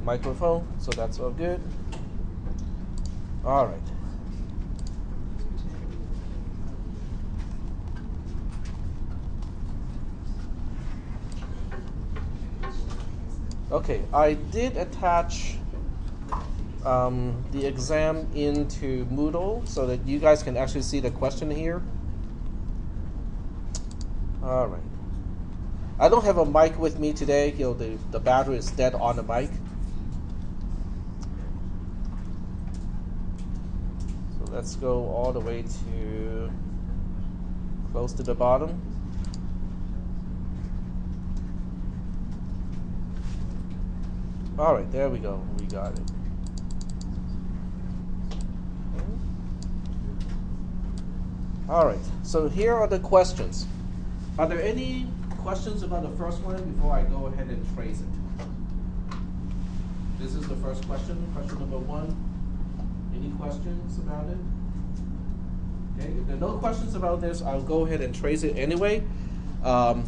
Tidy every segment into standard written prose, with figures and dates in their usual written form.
microphone, so that's all good. All right. Okay, I did attach the exam into Moodle so that you guys can actually see the question here. All right. I don't have a mic with me today. The battery is dead on the mic. So let's go all the way to close to the bottom. All right, there we go. We got it. All right, so here are the questions. Are there any questions about the first one before I go ahead and trace it? This is the first question, question number 1. Any questions about it? Okay, if there are no questions about this, I'll go ahead and trace it anyway,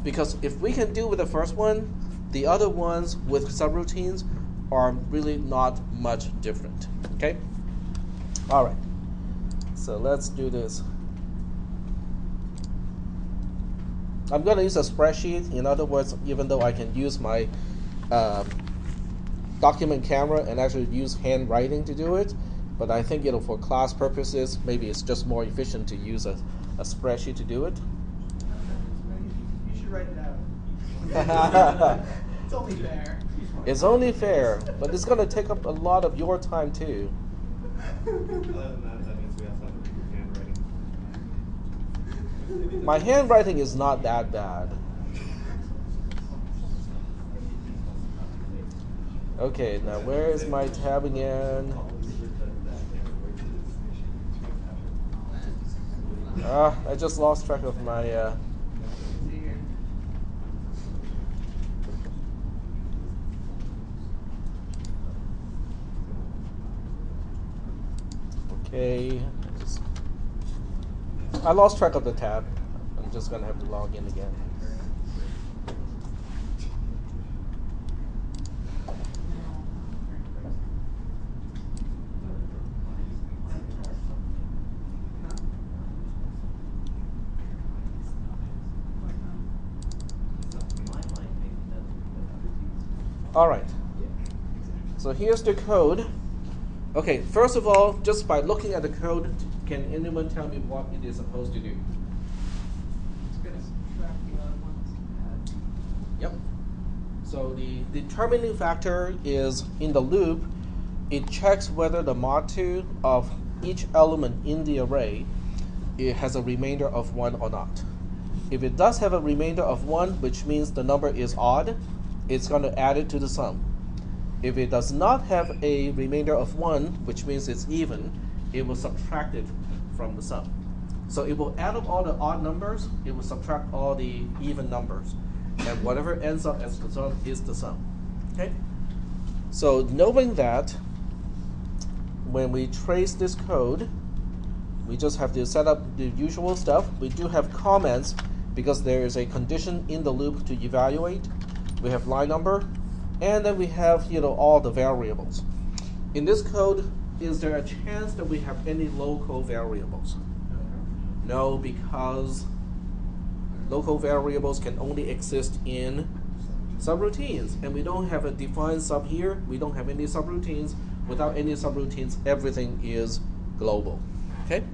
because if we can do with the first one, the other ones with subroutines are really not much different, okay? All right, so let's do this. I'm going to use a spreadsheet. In other words, even though I can use my document camera and actually use handwriting to do it, but I think for class purposes, maybe it's just more efficient to use a spreadsheet to do it. You should write it out. It's only fair. It's only fair, but it's going to take up a lot of your time too. Other than that means we also have to do handwriting. My handwriting is not that bad. Okay, now where is my tab again? I just lost track of my... Okay, I lost track of the tab. I'm just gonna have to log in again. All right, so here's the code. Okay, first of all, just by looking at the code, can anyone tell me what it is supposed to do? It's going to subtract the other ones. Yep. So the determining factor is in the loop. It checks whether the mod2 of each element in the array it has a remainder of 1 or not. If it does have a remainder of 1, which means the number is odd, it's going to add it to the sum. If it does not have a remainder of 1, which means it's even, it will subtract it from the sum. So it will add up all the odd numbers, it will subtract all the even numbers, and whatever ends up as the sum is the sum. Okay? So knowing that, when we trace this code, we just have to set up the usual stuff. We do have comments because there is a condition in the loop to evaluate. We have line number, and then we have all the variables. In this code, is there a chance that we have any local variables? No, because local variables can only exist in subroutines, and we don't have a defined sub here. We don't have any subroutines. Without any subroutines, everything is global. Okay?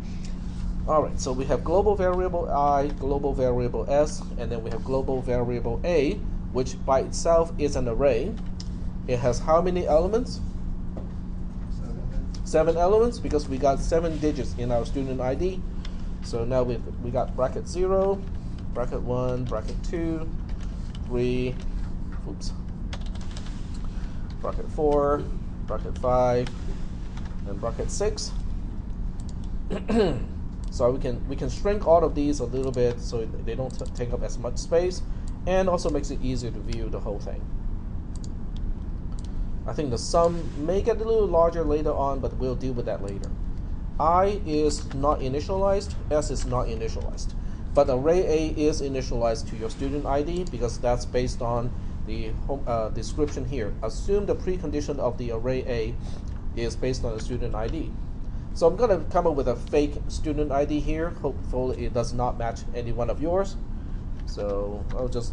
All right, so we have global variable I, global variable S, and then we have global variable A, which by itself is an array. It has how many elements? 7 elements, because we got 7 digits in our student ID. So now we got bracket 0, bracket 1, bracket 2, 3, bracket 4, bracket 5, and bracket 6. So we can shrink all of these a little bit so they don't take up as much space, and also makes it easier to view the whole thing. I think the sum may get a little larger later on, but we'll deal with that later. I is not initialized, S is not initialized. But array A is initialized to your student ID because that's based on the description here. Assume the precondition of the array A is based on a student ID. So I'm going to come up with a fake student ID here. Hopefully it does not match any one of yours. So I'll just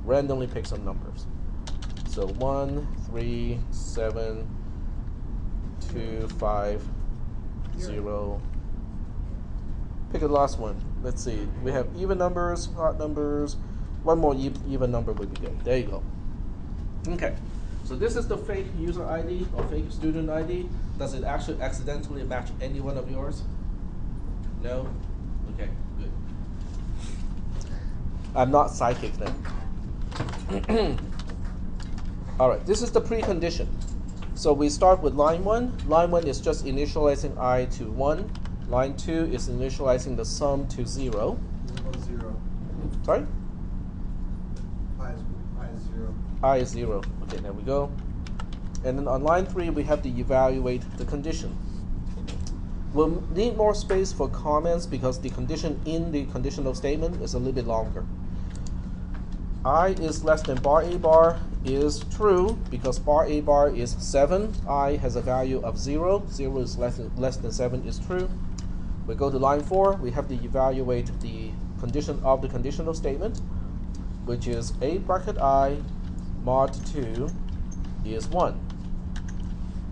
randomly pick some numbers. So 1, 3, 7, 2, 5, 0. Pick the last one. Let's see. We have even numbers, odd numbers. One more even number would be good. There you go. Okay. So this is the fake user ID or fake student ID. Does it actually accidentally match any one of yours? No? Okay, good. I'm not psychic then. All right, this is the precondition. So we start with line 1. Line 1 is just initializing I to 1. Line 2 is initializing the sum to 0. 0. Sorry? I is 0. I is 0. Okay, there we go. And then on line 3, we have to evaluate the condition. We'll need more space for comments because the condition in the conditional statement is a little bit longer. I is less than bar A bar is true because bar A bar is 7. I has a value of 0. 0 is less than 7 is true. We go to line 4. We have to evaluate the condition of the conditional statement, which is A bracket I mod 2 is 1.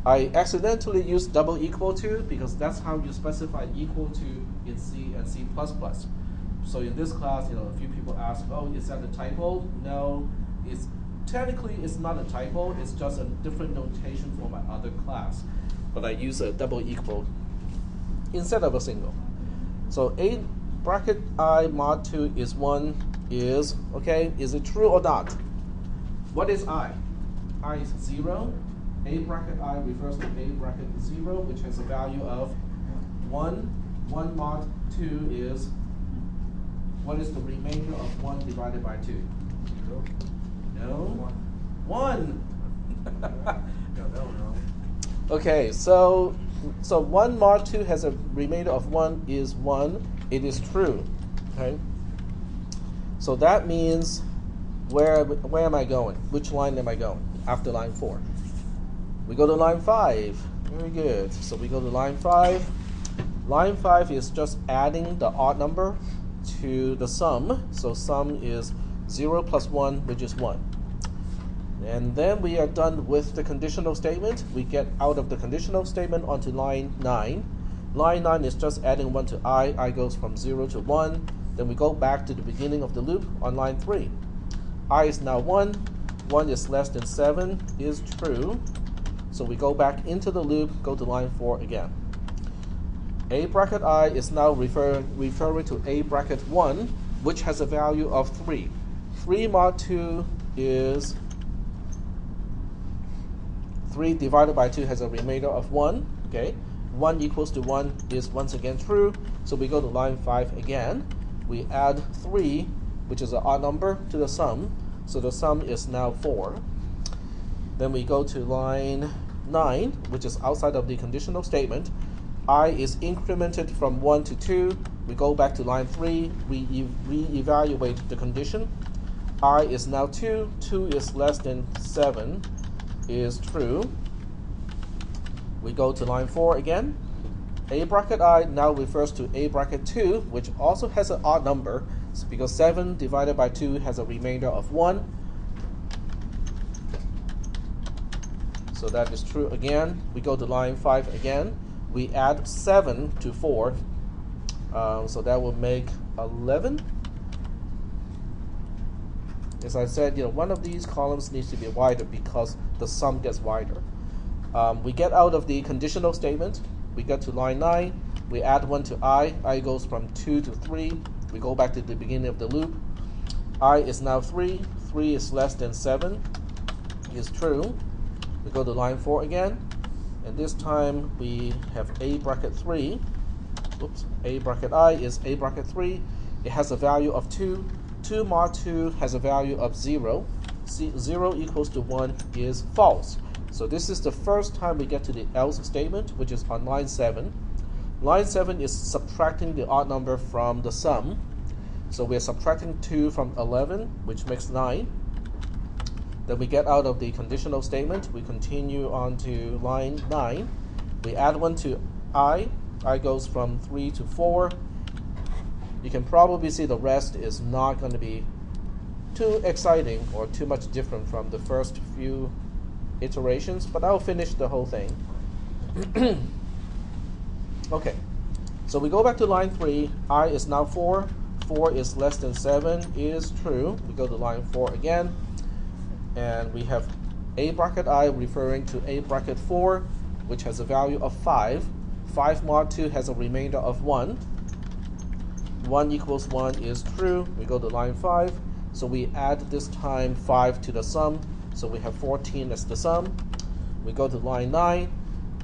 I accidentally used double equal to because that's how you specify equal to in C and C++. So in this class, a few people ask, oh, is that a typo? No, technically it's not a typo. It's just a different notation for my other class. But I use a double equal instead of a single. So A bracket I mod 2 is 1 is, okay, is it true or not? What is I? I is 0. A bracket I refers to A bracket 0, which has a value of 1. 1 mod 2 is, what is the remainder of 1 divided by 2? 0. No? 1. No. Okay, so 1 mod 2 has a remainder of 1 is 1. It is true. Okay? So that means where am I going? Which line am I going after line 4? We go to line 5. Very good. So we go to line 5. Line 5 is just adding the odd number to the sum. So sum is 0 plus 1, which is 1. And then we are done with the conditional statement. We get out of the conditional statement onto line 9. Line 9 is just adding 1 to I. I goes from 0 to 1. Then we go back to the beginning of the loop on line 3. I is now 1. 1 is less than 7 is true. So we go back into the loop, go to line 4 again. A bracket I is now referring to A bracket 1, which has a value of 3. 3 mod 2 is 3 divided by 2 has a remainder of 1. Okay, 1 equals to 1 is once again true. So we go to line 5 again. We add 3, which is an odd number, to the sum. So the sum is now 4. Then we go to line 9, which is outside of the conditional statement. I is incremented from 1 to 2. We go back to line 3. We evaluate the condition. I is now 2. 2 is less than 7 is true. We go to line 4 again. A bracket I now refers to A bracket 2, which also has an odd number because 7 divided by 2 has a remainder of 1. So that is true again. We go to line 5 again. We add 7 to 4. So that will make 11. As I said, one of these columns needs to be wider because the sum gets wider. We get out of the conditional statement. We get to line 9. We add 1 to I. I goes from 2 to 3. We go back to the beginning of the loop. I is now 3. 3 is less than 7 is true. We go to line 4 again. And this time we have A bracket 3. Oops. A bracket I is A bracket 3. It has a value of 2. 2 mod 2 has a value of 0. 0 equals to 1 is false. So this is the first time we get to the else statement, which is on line 7. Line 7 is subtracting the odd number from the sum. So we're subtracting 2 from 11, which makes 9. Then we get out of the conditional statement. We continue on to line 9. We add 1 to I. I goes from 3 to 4. You can probably see the rest is not going to be too exciting or too much different from the first few iterations, but I'll finish the whole thing. Okay, so we go back to line 3. I is now 4. 4 is less than 7 is true. We go to line 4 again, and we have a bracket I referring to a bracket 4, which has a value of 5. 5 mod 2 has a remainder of 1. 1 equals 1 is true. We go to line 5. So we add this time 5 to the sum. So we have 14 as the sum. We go to line 9,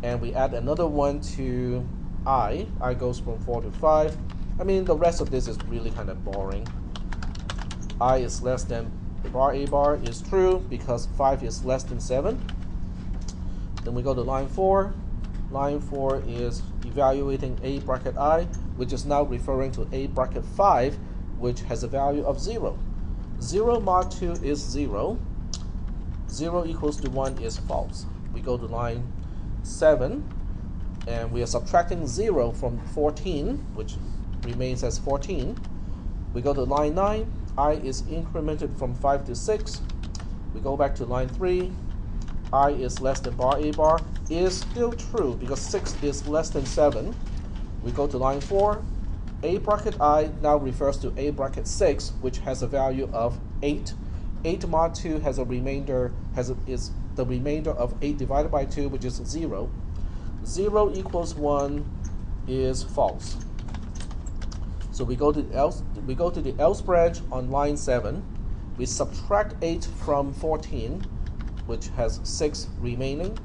and we add another 1 to I. I goes from 4 to 5. I mean, the rest of this is really kind of boring. I is less than bar A bar is true because 5 is less than 7. Then we go to line 4. Line 4 is evaluating a bracket I, which is now referring to a bracket 5, which has a value of 0. 0 mod 2 is 0. 0 equals to 1 is false. We go to line 7, and we are subtracting 0 from 14, which remains as 14. We go to line 9. I is incremented from 5 to 6. We go back to line 3. I is less than bar A bar is still true because 6 is less than 7. We go to line 4. A bracket I now refers to a bracket 6, which has a value of 8. 8 mod 2 has a remainder, is the remainder of 8 divided by 2, which is 0. 0 equals 1 is false. So we go to the else branch on line 7. We subtract 8 from 14, which has 6 remaining.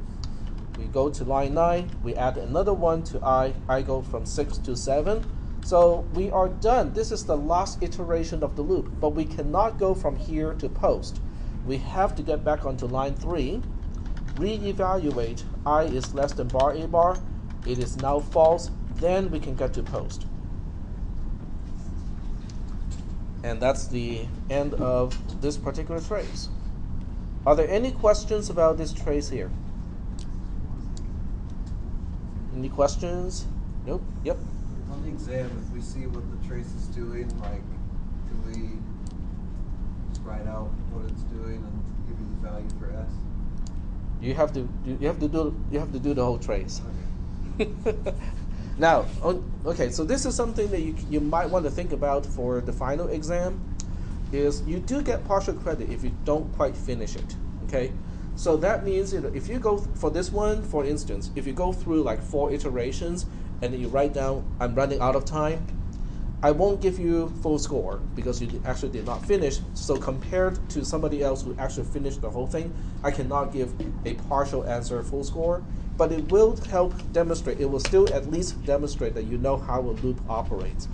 We go to line 9. We add another 1 to I. I go from 6 to 7. So we are done. This is the last iteration of the loop, but we cannot go from here to post. We have to get back onto line 3, re-evaluate I is less than bar A bar. It is now false. Then we can get to post. And that's the end of this particular trace. Are there any questions about this trace here? Any questions? Nope. Yep. On the exam, if we see what the trace is doing, like, do we just write out what it's doing and give you the value for S? You have to do the whole trace. Okay. Now, okay, so this is something that you might want to think about for the final exam. Is you do get partial credit if you don't quite finish it. Okay, so that means if you go for this one, for instance, if you go through like 4 iterations and then you write down I'm running out of time, I won't give you full score because you actually did not finish. So compared to somebody else who actually finished the whole thing, I cannot give a partial answer full score, but it will help demonstrate, it will still at least demonstrate that you know how a loop operates.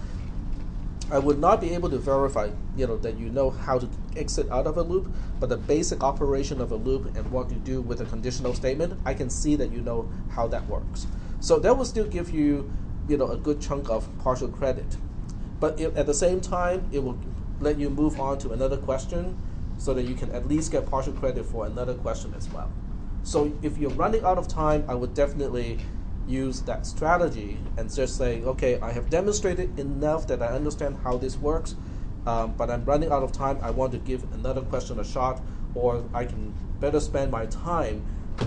I would not be able to verify, that you know how to exit out of a loop, but the basic operation of a loop and what you do with a conditional statement, I can see that you know how that works. So that will still give you, a good chunk of partial credit. But at the same time, it will let you move on to another question so that you can at least get partial credit for another question as well. So if you're running out of time, I would definitely use that strategy and just say, okay, I have demonstrated enough that I understand how this works, but I'm running out of time. I want to give another question a shot, or I can better spend my time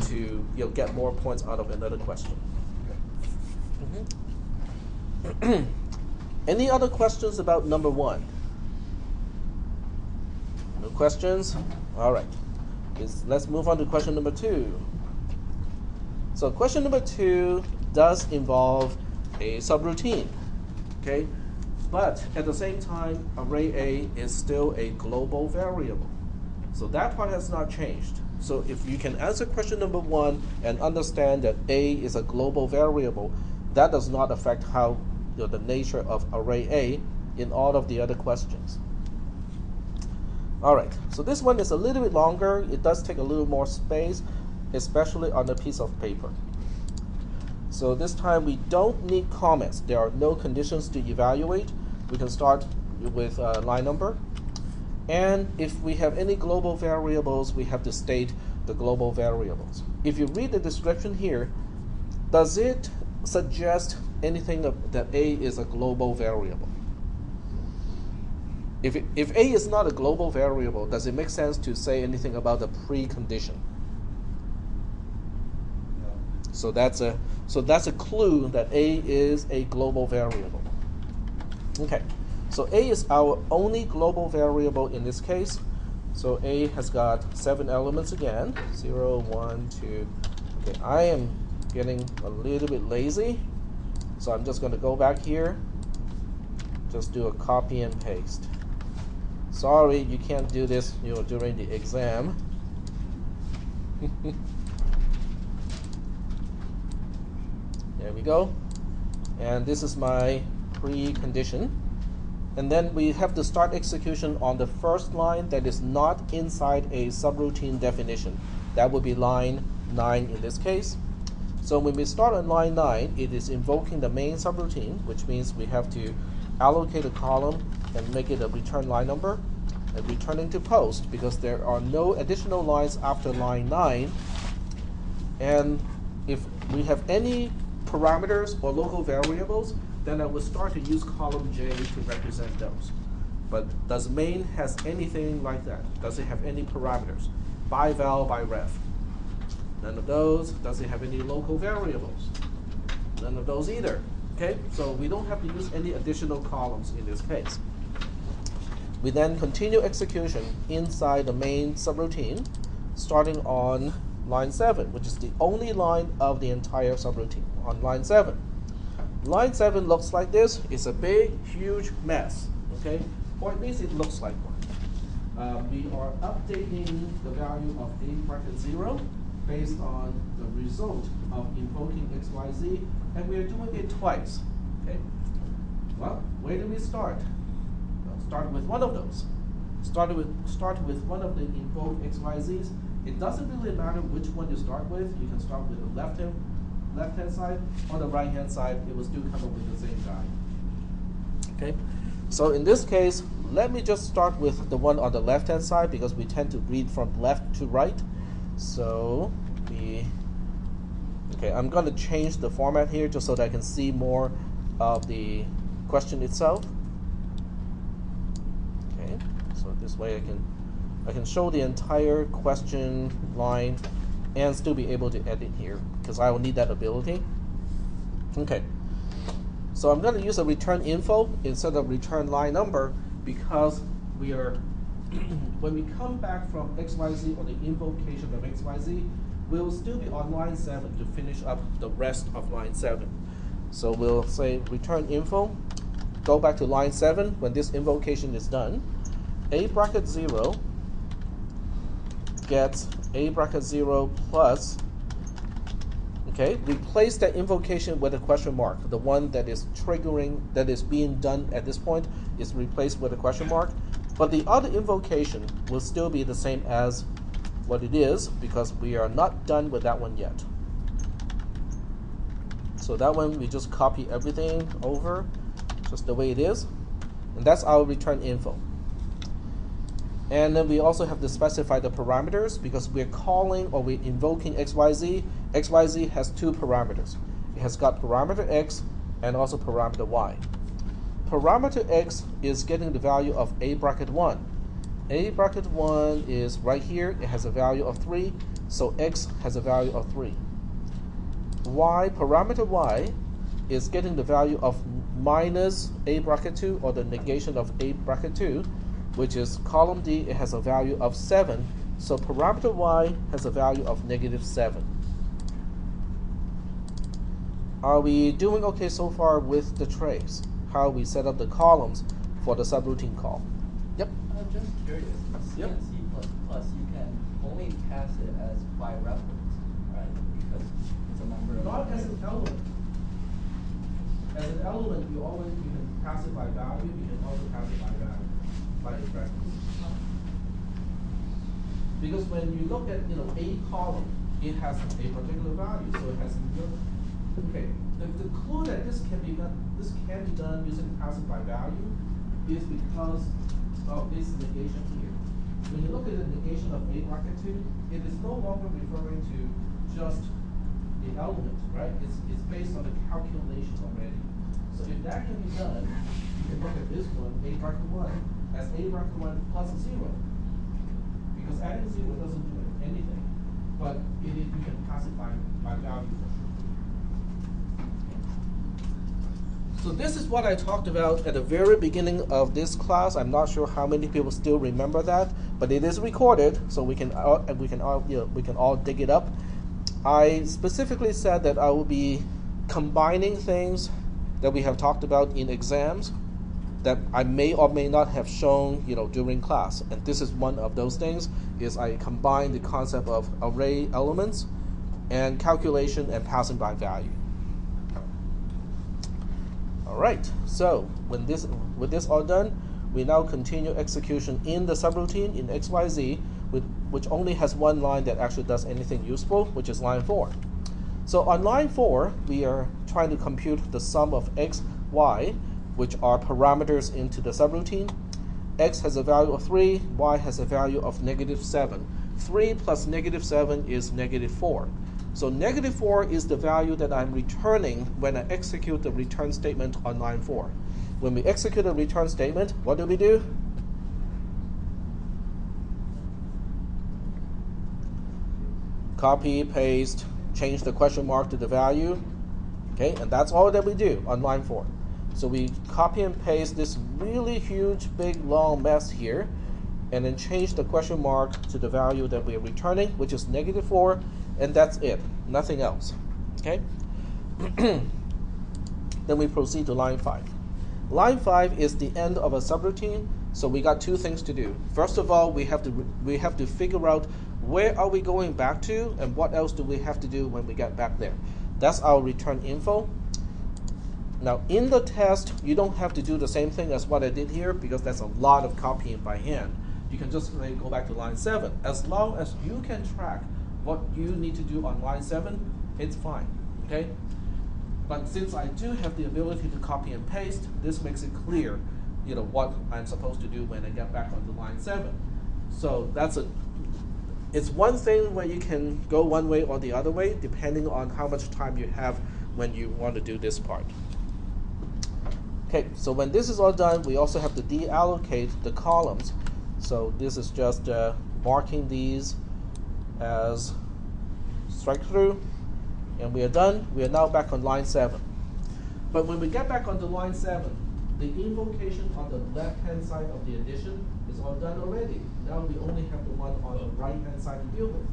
to get more points out of another question. Mm-hmm. Any other questions about number 1? No questions? All right. Let's move on to question number 2. So question number 2 does involve a subroutine, okay? But at the same time, array A is still a global variable. So that part has not changed. So if you can answer question number 1 and understand that A is a global variable, that does not affect how the nature of array A in all of the other questions. All right, so this one is a little bit longer. It does take a little more space, especially on a piece of paper. So this time we don't need comments. There are no conditions to evaluate. We can start with line number. And if we have any global variables, we have to state the global variables. If you read the description here, does it suggest anything that A is a global variable? If A is not a global variable, does it make sense to say anything about the precondition? No. So that's a clue that A is a global variable. Okay, so A is our only global variable in this case. So A has got 7 elements again. 0, 1, 2. Okay, I am getting a little bit lazy, so I'm just going to go back here. Just do a copy and paste. Sorry, you can't do this, during the exam. There we go. And this is my precondition. And then we have to start execution on the first line that is not inside a subroutine definition. That would be line 9 in this case. So when we start on line 9, it is invoking the main subroutine, which means we have to allocate a column and make it a return line number and returning to post because there are no additional lines after line 9. And if we have any parameters or local variables, then I will start to use column J to represent those. But does main has anything like that? Does it have any parameters? By val, by ref? None of those. Does it have any local variables? None of those either. Okay, so we don't have to use any additional columns in this case. We then continue execution inside the main subroutine, starting on line 7, which is the only line of the entire subroutine, on line 7. Line 7 looks like this. It's a big, huge mess, okay? Or at least it looks like one. We are updating the value of A bracket 0 based on the result of invoking XYZ, and we are doing it twice, okay? Well, where do we start? Well, start with one of those. Start with one of the invoke XYZs. It doesn't really matter which one you start with. You can start with the left-hand side or the right-hand side. It will still come up with the same value. Okay, so in this case, let me just start with the one on the left-hand side because we tend to read from left to right. So I'm going to change the format here just so that I can see more of the question itself. Okay, so this way I can show the entire question line and still be able to edit here because I will need that ability. Okay, so I'm going to use a return info instead of return line number because we are when we come back from XYZ or the invocation of XYZ, we'll still be on line 7 to finish up the rest of line 7. So we'll say return info, go back to line 7 when this invocation is done. A bracket 0 gets A bracket 0 plus, okay, replace that invocation with a question mark. The one that is triggering, that is being done at this point is replaced with a question mark. But the other invocation will still be the same as what it is because we are not done with that one yet. So that one, we just copy everything over just the way it is. And that's our return info. And then we also have to specify the parameters because we're calling or we're invoking XYZ. XYZ has 2 parameters. It has got parameter X and also parameter Y. Parameter X is getting the value of A bracket 1. A bracket 1 is right here. It has a value of 3, so X has a value of 3. Y, parameter Y, is getting the value of minus A bracket 2 or the negation of A bracket 2, which is column D. It has a value of 7, so parameter Y has a value of negative 7. Are we doing okay so far with the trace? How we set up the columns for the subroutine call? Yep. I'm just curious. Yep. In C++, you can only pass it as by reference, right? Because it's a number of. Not as an element. As an element, you can pass it by value. You can also pass it by value, by reference. Because when you look at a column, it has a particular value, so it has okay. The clue that this can be done using passive by value is because of this negation here. When you look at the negation of A bracket 2, it is no longer referring to just the element, right? It's based on the calculation already. So if that can be done, you can look at this one, A bracket 1, as A bracket 1 plus 0. Because adding 0 doesn't do anything, but you can pass it by value for sure. So this is what I talked about at the very beginning of this class. I'm not sure how many people still remember that, but it is recorded, so we can all dig it up. I specifically said that I will be combining things that we have talked about in exams that I may or may not have shown, during class. And this is one of those things, is I combine the concept of array elements and calculation and passing by value. All right, so with this all done, we now continue execution in the subroutine in XYZ, which only has one line that actually does anything useful, which is line 4. So on line 4, we are trying to compute the sum of x, y, which are parameters into the subroutine. X has a value of 3, y has a value of -7. 3 plus -7 is -4. So -4 is the value that I'm returning when I execute the return statement on line 4. When we execute a return statement, what do we do? Copy, paste, change the question mark to the value. Okay, and that's all that we do on line 4. So we copy and paste this really huge, big, long mess here, and then change the question mark to the value that we are returning, which is -4, and that's it, nothing else. Okay? Then we proceed to line 5. Line 5 is the end of a subroutine, so we got two things to do. First of all, we have to figure out where are we going back to, and what else do we have to do when we get back there. That's our return info. Now, in the test, you don't have to do the same thing as what I did here, because that's a lot of copying by hand. You can just go back to line 7. As long as you can track what you need to do on line 7, it's fine, okay? But since I do have the ability to copy and paste, this makes it clear, what I'm supposed to do when I get back onto line 7. So it's one thing where you can go one way or the other way, depending on how much time you have when you want to do this part. Okay, so when this is all done, we also have to deallocate the columns. So this is just marking these as strike through, and we are done. We are now back on line 7. But when we get back onto line 7, the invocation on the left-hand side of the addition is all done already. Now we only have the one on the right-hand side to deal with.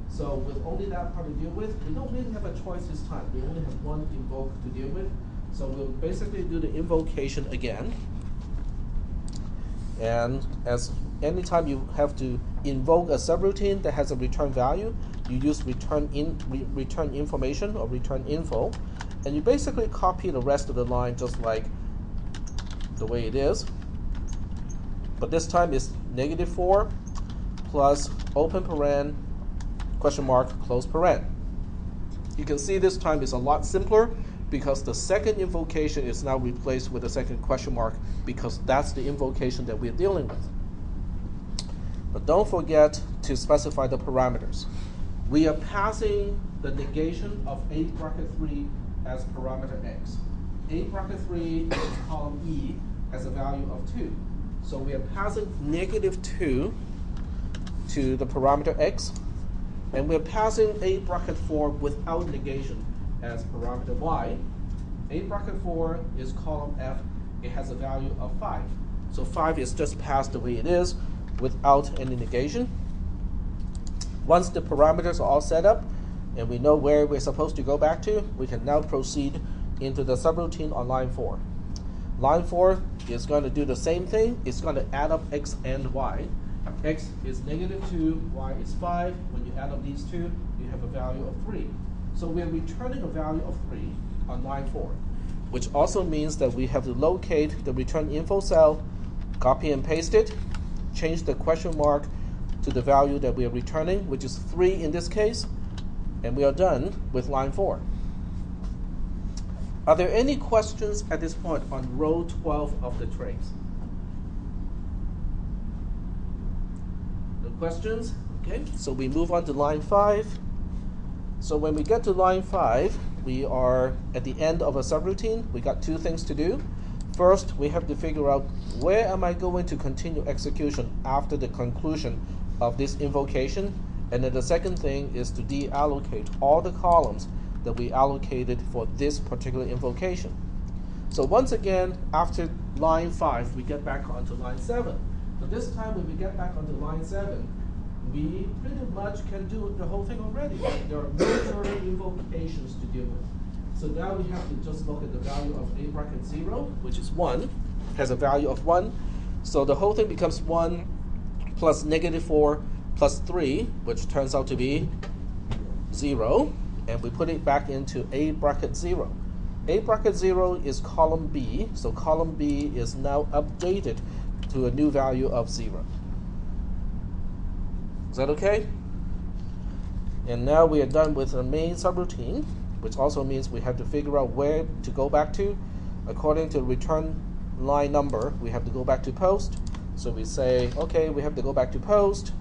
So with only that part to deal with, we don't really have a choice this time. We only have one invoke to deal with. So we'll basically do the invocation again. And as anytime you have to invoke a subroutine that has a return value, you use return information or return info, and you basically copy the rest of the line just like the way it is. But this time it's -4 plus open paren, question mark, close paren. You can see this time is a lot simpler because the second invocation is now replaced with a second question mark, because that's the invocation that we're dealing with. But don't forget to specify the parameters. We are passing the negation of A bracket 3 as parameter x. A bracket 3 is column E has a value of 2. So we are passing -2 to the parameter x, and we're passing A bracket 4 without negation as parameter y. A bracket 4 is column F. It has a value of 5. So 5 is just passed the way it is without any negation. Once the parameters are all set up and we know where we're supposed to go back to, we can now proceed into the subroutine on line 4. Line 4 is going to do the same thing. It's going to add up x and y. X is -2, y is 5. When you add up these two, you have a value of 3. So we're returning a value of 3 on line 4, which also means that we have to locate the return info cell, copy and paste it, change the question mark to the value that we are returning, which is 3 in this case, and we are done with line 4. Are there any questions at this point on row 12 of the trace? Questions? Okay, so we move on to line 5. So when we get to line 5, we are at the end of a subroutine. We got 2 things to do. First, we have to figure out where am I going to continue execution after the conclusion of this invocation. And then the second thing is to deallocate all the columns that we allocated for this particular invocation. So once again, after line 5, we get back onto line 7. So this time when we get back onto line 7, we pretty much can do the whole thing already. There are no further invocations to deal with. So now we have to just look at the value of a bracket 0, which is 1, has a value of 1. So the whole thing becomes 1 plus -4 plus 3, which turns out to be 0. And we put it back into a bracket 0. A bracket 0 is column B, so column B is now updated to a new value of 0. Is that okay? And now we are done with the main subroutine, which also means we have to figure out where to go back to. According to return line number, we have to go back to post. So we say, okay, we have to go back to post.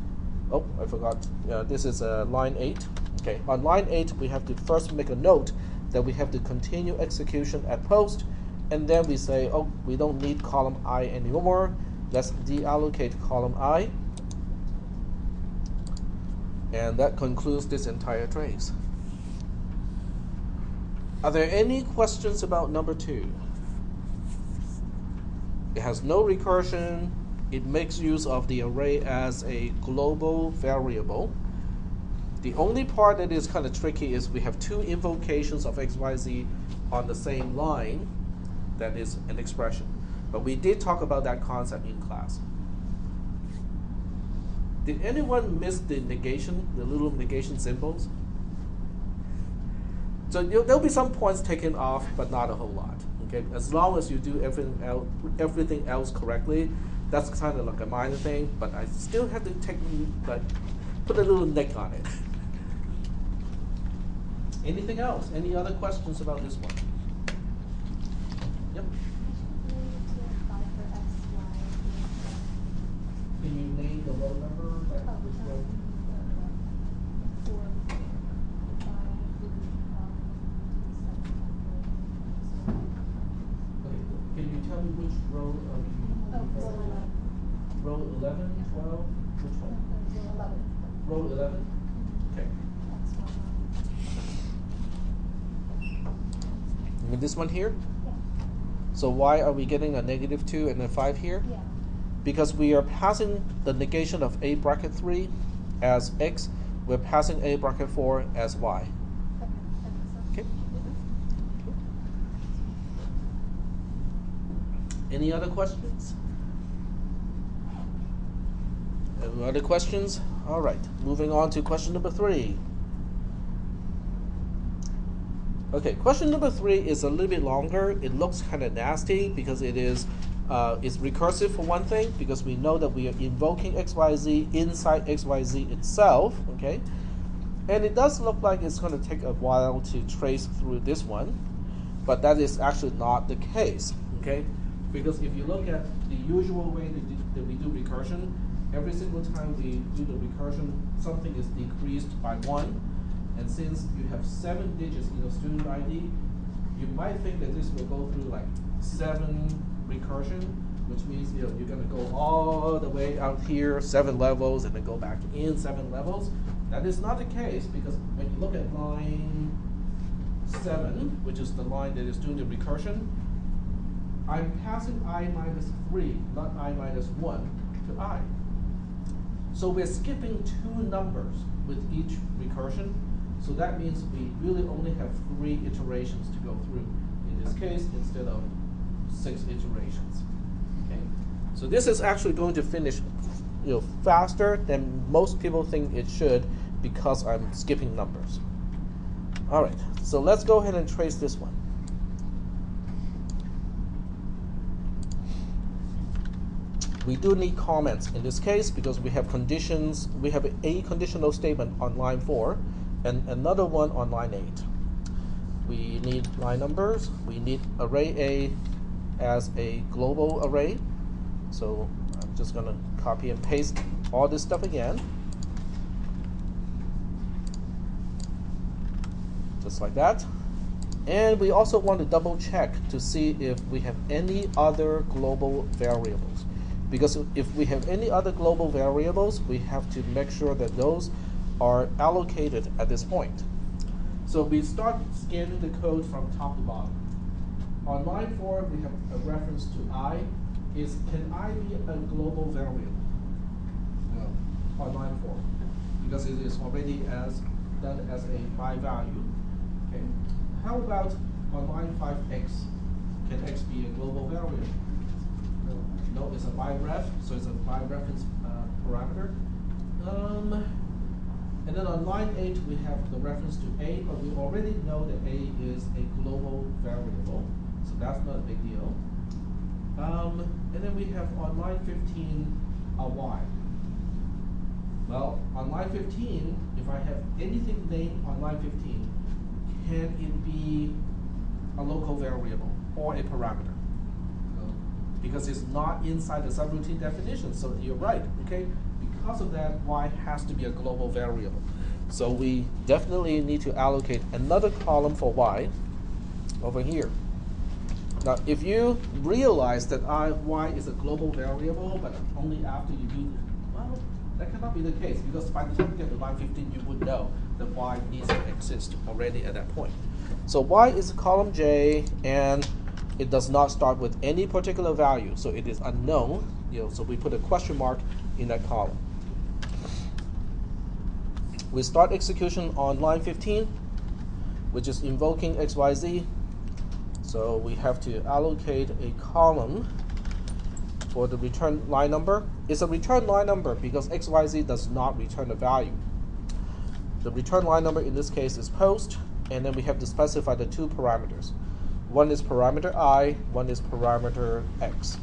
Oh, I forgot. This is line 8. Okay, on line 8, we have to first make a note that we have to continue execution at post, and then we say, oh, we don't need column I anymore. Let's deallocate column I. And that concludes this entire trace. Are there any questions about number 2? It has no recursion. It makes use of the array as a global variable. The only part that is kind of tricky is we have 2 invocations of XYZ on the same line. That is an expression. But we did talk about that concept in class. Did anyone miss the negation, the little negation symbols? So there'll be some points taken off, but not a whole lot. Okay, as long as you do everything else correctly, that's kind of like a minor thing. But I still have to put a little nick on it. Anything else? Any other questions about this one? Yep. Can you name the row number? Like which row? Okay. Can you tell me which row are you? Row 11, 12? Which one? Row 11? Okay. You mean this one here? Yeah. So why are we getting a -2 and a 5 here? Yeah. Because we are passing the negation of a bracket 3 as x, we're passing a bracket 4 as y. Okay. Any other questions? Any other questions? All right, moving on to question number 3. Okay, question number 3 is a little bit longer. It looks kind of nasty because it is it's recursive for one thing, because we know that we are invoking XYZ inside XYZ itself, okay? And it does look like it's going to take a while to trace through this one, but that is actually not the case, okay? Because if you look at the usual way that we do recursion, every single time we do the recursion, something is decreased by 1. And since you have 7 digits in your student ID, you might think that this will go through like 7 recursion, which means you're going to go all the way out here 7 levels and then go back in 7 levels. That is not the case, because when you look at line 7, which is the line that is doing the recursion, I'm passing I minus 3, not I minus 1 to I. So we're skipping 2 numbers with each recursion. So that means we really only have 3 iterations to go through in this case instead of 6 iterations. Okay, so this is actually going to finish, faster than most people think it should, because I'm skipping numbers. All right, so let's go ahead and trace this one. We do need comments in this case because we have conditions. We have a conditional statement on line 4 and another one on line 8. We need line numbers. We need array A as a global array. So I'm just going to copy and paste all this stuff again. Just like that. And we also want to double check to see if we have any other global variables. Because if we have any other global variables, we have to make sure that those are allocated at this point. So we start scanning the code from top to bottom. On line 4, we have a reference to I. Can I be a global variable? No. On line 4. Because it is already done as a by value. Okay. How about on line 5x? Can x be a global variable? No, it's a by ref, so it's a by reference parameter. And then on line 8, we have the reference to a, but we already know that a is a global variable, so that's not a big deal. And then we have on line 15 a y. Well, on line 15, if I have anything named on line 15, can it be a local variable or a parameter? No. Because it's not inside the subroutine definition, so you're right, okay? Because of that, y has to be a global variable. So we definitely need to allocate another column for y over here. Now, if you realize that y is a global variable, but only after you do, well, that cannot be the case, because by the time you get to line 15, you would know that y needs to exist already at that point. So y is column j, and it does not start with any particular value, so it is unknown. So we put a question mark in that column. We start execution on line 15, which is invoking xyz. So we have to allocate a column for the return line number. It's a return line number because xyz does not return a value. The return line number in this case is post, and then we have to specify the two parameters. One is parameter I, one is parameter x.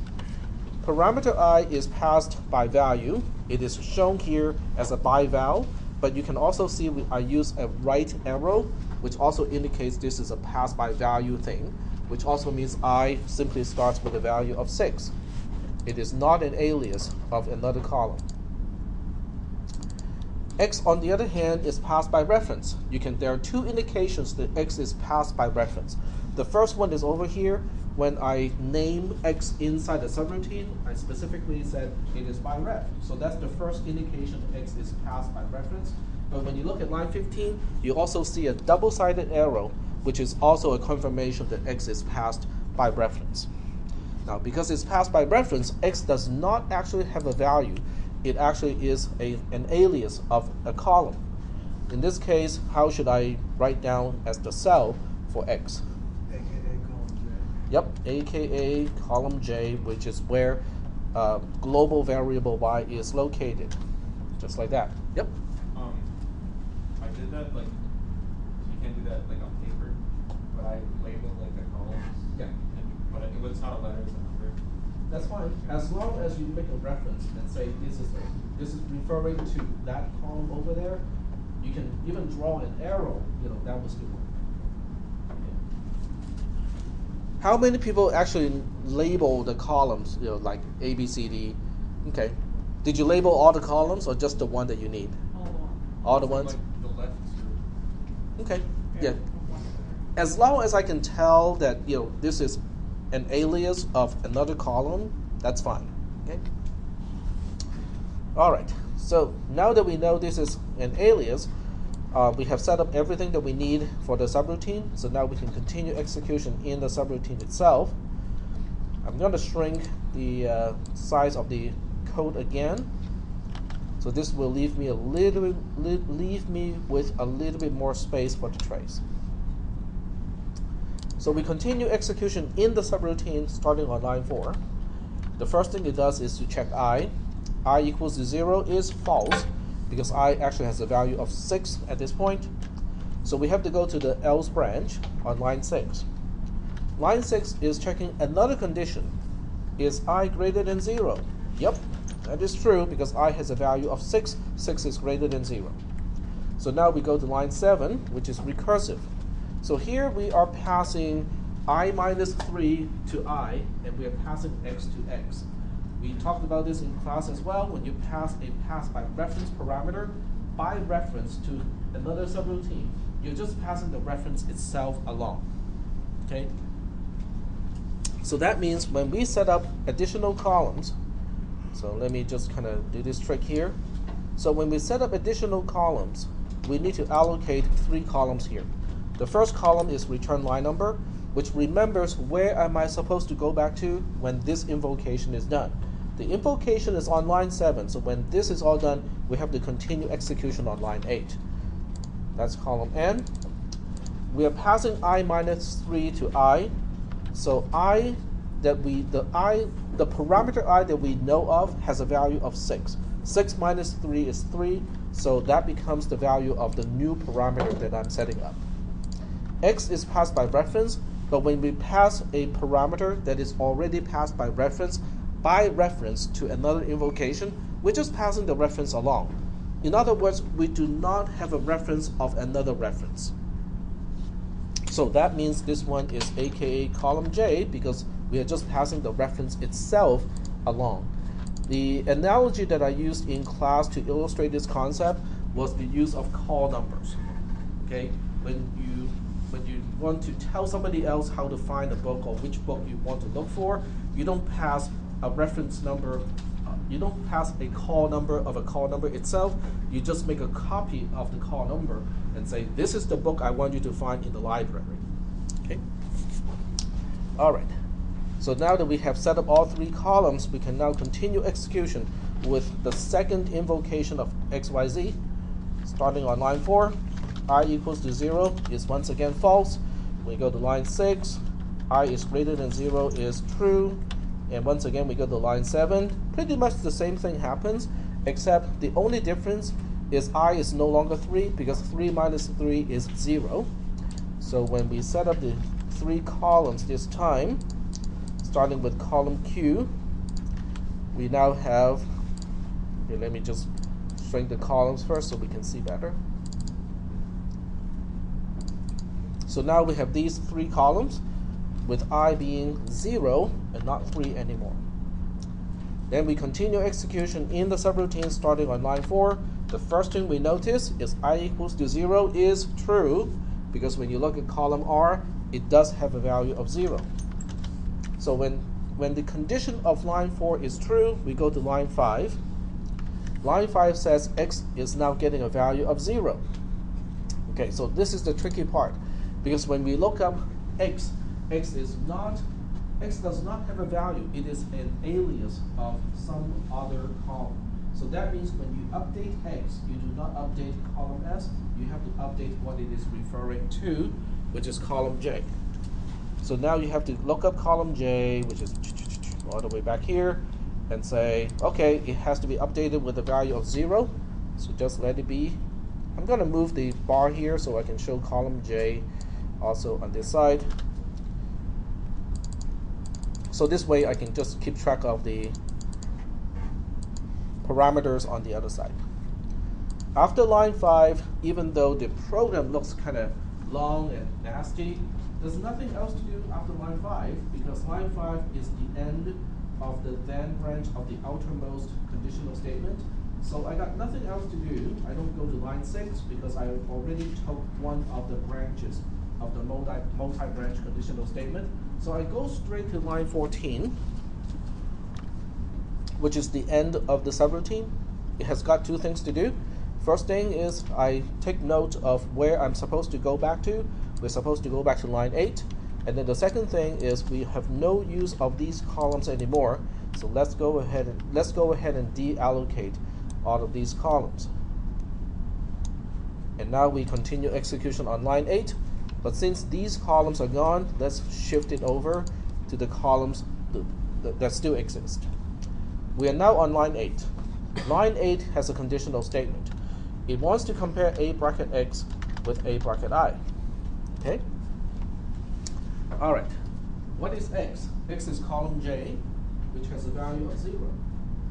Parameter I is passed by value. It is shown here as a by val, but you can also see I use a right arrow, which also indicates this is a pass by value thing, which also means I simply starts with a value of 6. It is not an alias of another column. X, on the other hand, is passed by reference. There are two indications that X is passed by reference. The first one is over here. When I name X inside the subroutine, I specifically said it is by ref. So that's the first indication that X is passed by reference. But when you look at line 15, you also see a double-sided arrow, which is also a confirmation that X is passed by reference. Now, because it's passed by reference, X does not actually have a value. It actually is an alias of a column. In this case, how should I write down as the cell for X? AKA column J. Yep, AKA column J, which is where global variable y is located. Just like that. Yep. I did that, like, you can't do that, like, on paper, but I labeled, like, the columns. Yeah. But it's not a letter, it's a number. That's fine, as long as you make a reference and say this is referring to that column over there. You can even draw an arrow, that will still work. Okay. How many people actually label the columns, like A, B, C, D? Okay. Did you label all the columns or just the one that you need? All the ones? Like the left two. Okay. Yeah. As long as I can tell that this is an alias of another column, that's fine. Okay. All right. So now that we know this is an alias, we have set up everything that we need for the subroutine. So now we can continue execution in the subroutine itself. I'm going to shrink the size of the code again. So this will leave me with a little bit more space for the trace. So we continue execution in the subroutine starting on line 4. The first thing it does is to check I. I equals to 0 is false because I actually has a value of 6 at this point. So we have to go to the else branch on line 6. Line 6 is checking another condition. Is I greater than 0? Yep, that is true because I has a value of 6. 6 is greater than 0. So now we go to line 7, which is recursive. So here we are passing I minus 3 to I, and we are passing x to x. We talked about this in class as well. When you pass a pass by reference parameter by reference to another subroutine, you're just passing the reference itself along. Okay? So that means when we set up additional columns, so let me just kind of do this trick here. So when we set up additional columns, we need to allocate 3 columns here. The first column is return line number, which remembers where am I supposed to go back to when this invocation is done. The invocation is on line 7, so when this is all done, we have to continue execution on line 8. That's column N. We are passing I minus 3 to I, so the parameter I that we know of has a value of 6. 6 minus 3 is 3, so that becomes the value of the new parameter that I'm setting up. X is passed by reference, but when we pass a parameter that is already passed by reference to another invocation, we're just passing the reference along. In other words, we do not have a reference of another reference. So that means this one is aka column J, because we are just passing the reference itself along. The analogy that I used in class to illustrate this concept was the use of call numbers. Okay, when you want to tell somebody else how to find a book or which book you want to look for, you don't pass a reference number, you don't pass a call number of a call number itself, you just make a copy of the call number and say, this is the book I want you to find in the library. Okay? All right. So now that we have set up all 3 columns, we can now continue execution with the second invocation of XYZ. Starting on line 4, I equals to 0 is once again false. We go to line 6, I is greater than 0 is true. And once again, we go to line 7. Pretty much the same thing happens, except the only difference is I is no longer 3, because 3 minus 3 is 0. So when we set up the 3 columns this time, starting with column Q, we now have, here, let me just shrink the columns first so we can see better. So now we have these 3 columns, with I being 0 and not 3 anymore. Then we continue execution in the subroutine starting on line 4. The first thing we notice is I equals to 0 is true, because when you look at column R, it does have a value of 0. So when the condition of line 4 is true, we go to line 5. Line 5 says X is now getting a value of 0. Okay, so this is the tricky part, because when we look up X does not have a value. It is an alias of some other column. So that means when you update X, you do not update column S. You have to update what it is referring to, which is column J. So now you have to look up column J, which is all the way back here, and say, okay, it has to be updated with a value of 0. So just let it be. I'm going to move the bar here so I can show column J also on this side. So this way I can just keep track of the parameters on the other side. After line 5, even though the program looks kind of long and nasty, there's nothing else to do after line 5, because line 5 is the end of the then branch of the outermost conditional statement. So I got nothing else to do. I don't go to line 6 because I already took one of the branches of the multi-branch conditional statement. So I go straight to line 14, which is the end of the subroutine. It has got 2 things to do. First thing is I take note of where I'm supposed to go back to. We're supposed to go back to line 8. And then the second thing is we have no use of these columns anymore. So let's go ahead and deallocate all of these columns. And now we continue execution on line 8. But since these columns are gone, let's shift it over to the columns that still exist. We are now on line 8. Line 8 has a conditional statement. It wants to compare A bracket X with A bracket I. Okay? All right. What is X? X is column J, which has a value of 0.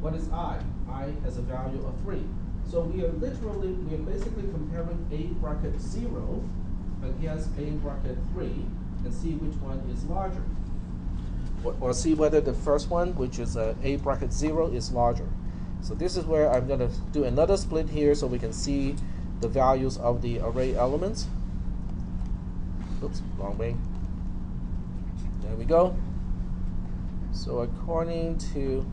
What is I? I has a value of 3. So we are basically comparing A bracket 0 against A bracket 3 and see which one is larger. or see whether the first one, which is a bracket 0, is larger. So this is where I'm going to do another split here so we can see the values of the array elements. Oops, wrong way. There we go. So according to,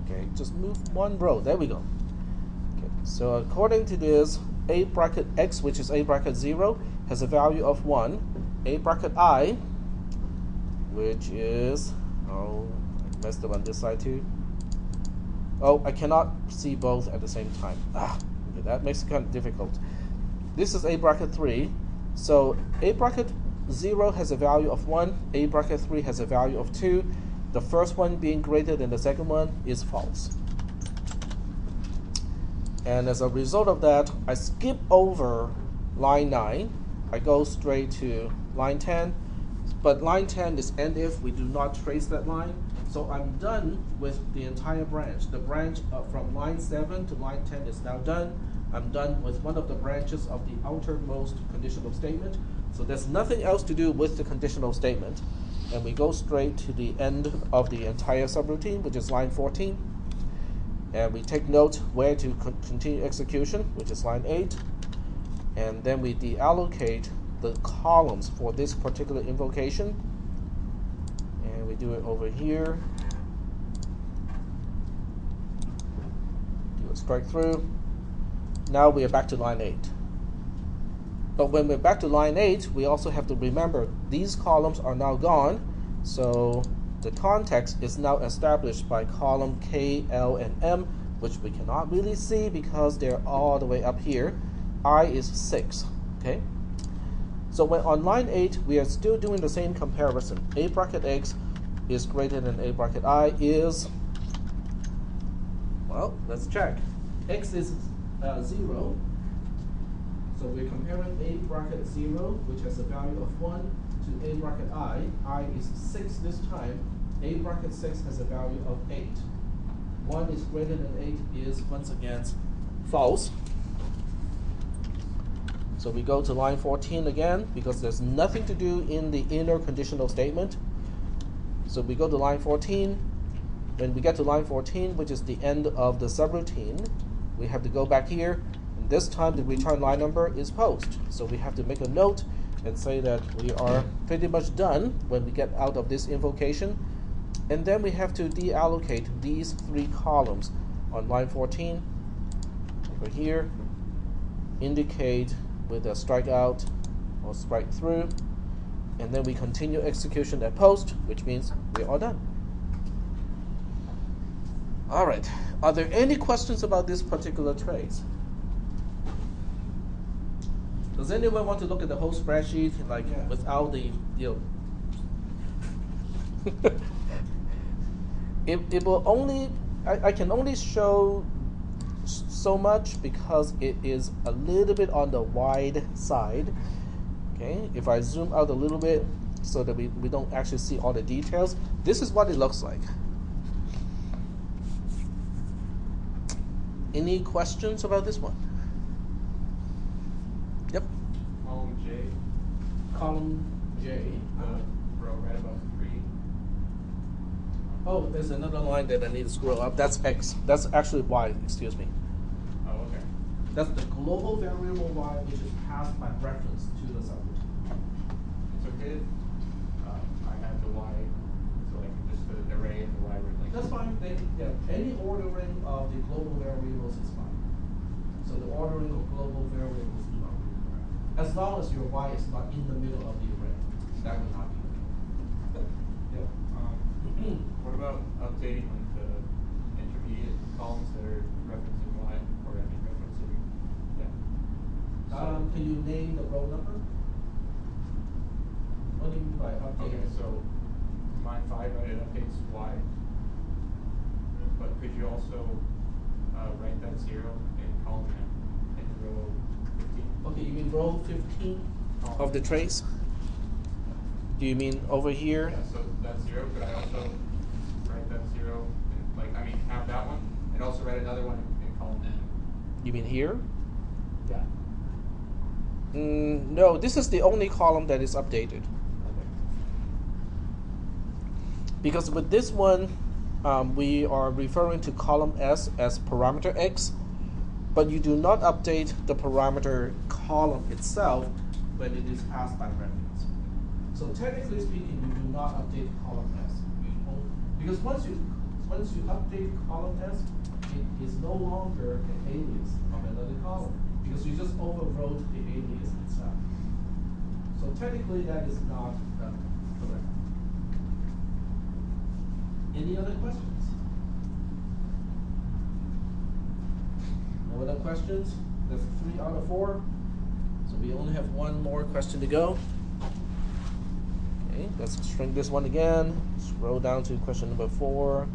okay, just move one row. There we go. Okay, so according to this, a bracket x, which is a bracket 0, has a value of 1. A bracket I, which is, oh, I messed up on this side too. Oh, I cannot see both at the same time. Okay, that makes it kind of difficult. This is a bracket 3. So a bracket 0 has a value of 1. A bracket 3 has a value of 2. The first one being greater than the second one is false. And as a result of that, I skip over line 9. I go straight to line 10. But line 10 is end if. We do not trace that line. So I'm done with the entire branch. The branch from line 7 to line 10 is now done. I'm done with one of the branches of the outermost conditional statement. So there's nothing else to do with the conditional statement. And we go straight to the end of the entire subroutine, which is line 14. And we take note where to continue execution, which is line 8. And then we deallocate the columns for this particular invocation. And we do it over here. Do a strike through. Now we are back to line 8. But when we're back to line 8, we also have to remember these columns are now gone. So the context is now established by column K, L, and M, which we cannot really see because they're all the way up here. I is 6. Okay. So when on line 8, we are still doing the same comparison. A bracket x is greater than a bracket I is, well, let's check. X is 0. So we're comparing a bracket 0, which has a value of 1, to a bracket I. I is 6 this time. A bracket 6 has a value of 8. 1 is greater than 8 is, once again, false. So we go to line 14 again, because there's nothing to do in the inner conditional statement. So we go to line 14. When we get to line 14, which is the end of the subroutine, we have to go back here. And this time the return line number is post. So we have to make a note and say that we are pretty much done when we get out of this invocation. And then we have to deallocate these 3 columns on line 14 over here, indicate with a strikeout or strike through, and then we continue execution at post, which means we are done. All right, are there any questions about this particular trace? Does anyone want to look at the whole spreadsheet, like without the, it will only, I can only show so much because it is a little bit on the wide side. Okay, if I zoom out a little bit so that we don't actually see all the details, this is what it looks like. Any questions about this one? Yep. Column J. Column J. Row right above 3. Oh, there's another line that I need to scroll up. That's X. That's actually Y, excuse me. Oh, okay. That's the global variable Y, which is passed by reference to the subroutine. It's okay. I have the Y, so like just the array and the Y were like. That's fine. Any ordering of the global variables is fine. So the ordering of global variables do not really matter. As long as your Y is not in the middle of the array, that would not be okay. Yep. What about updating like the intermediate columns that are referencing Y, or I mean referencing, Can you name the row number? What do you mean by updating? Okay, so line 5, it updates Y. But could you also write that 0 in column M in row 15? Okay, you mean row 15 of the trace? Do you mean over here? Yeah, so that's 0. Could I also write that 0, have that one, and also write another one in column N? You mean here? Yeah. No, this is the only column that is updated. because with this one, we are referring to column S as parameter X, but you do not update the parameter column itself when it is passed by reference. So technically speaking, you do not update column S. Because once you update column S, it is no longer an alias of another column, because you just overwrote the alias itself. So technically that is not correct. Any other questions? No other questions? That's 3 out of 4. So we only have one more question to go. Okay, let's shrink this one again. Scroll down to question number 4.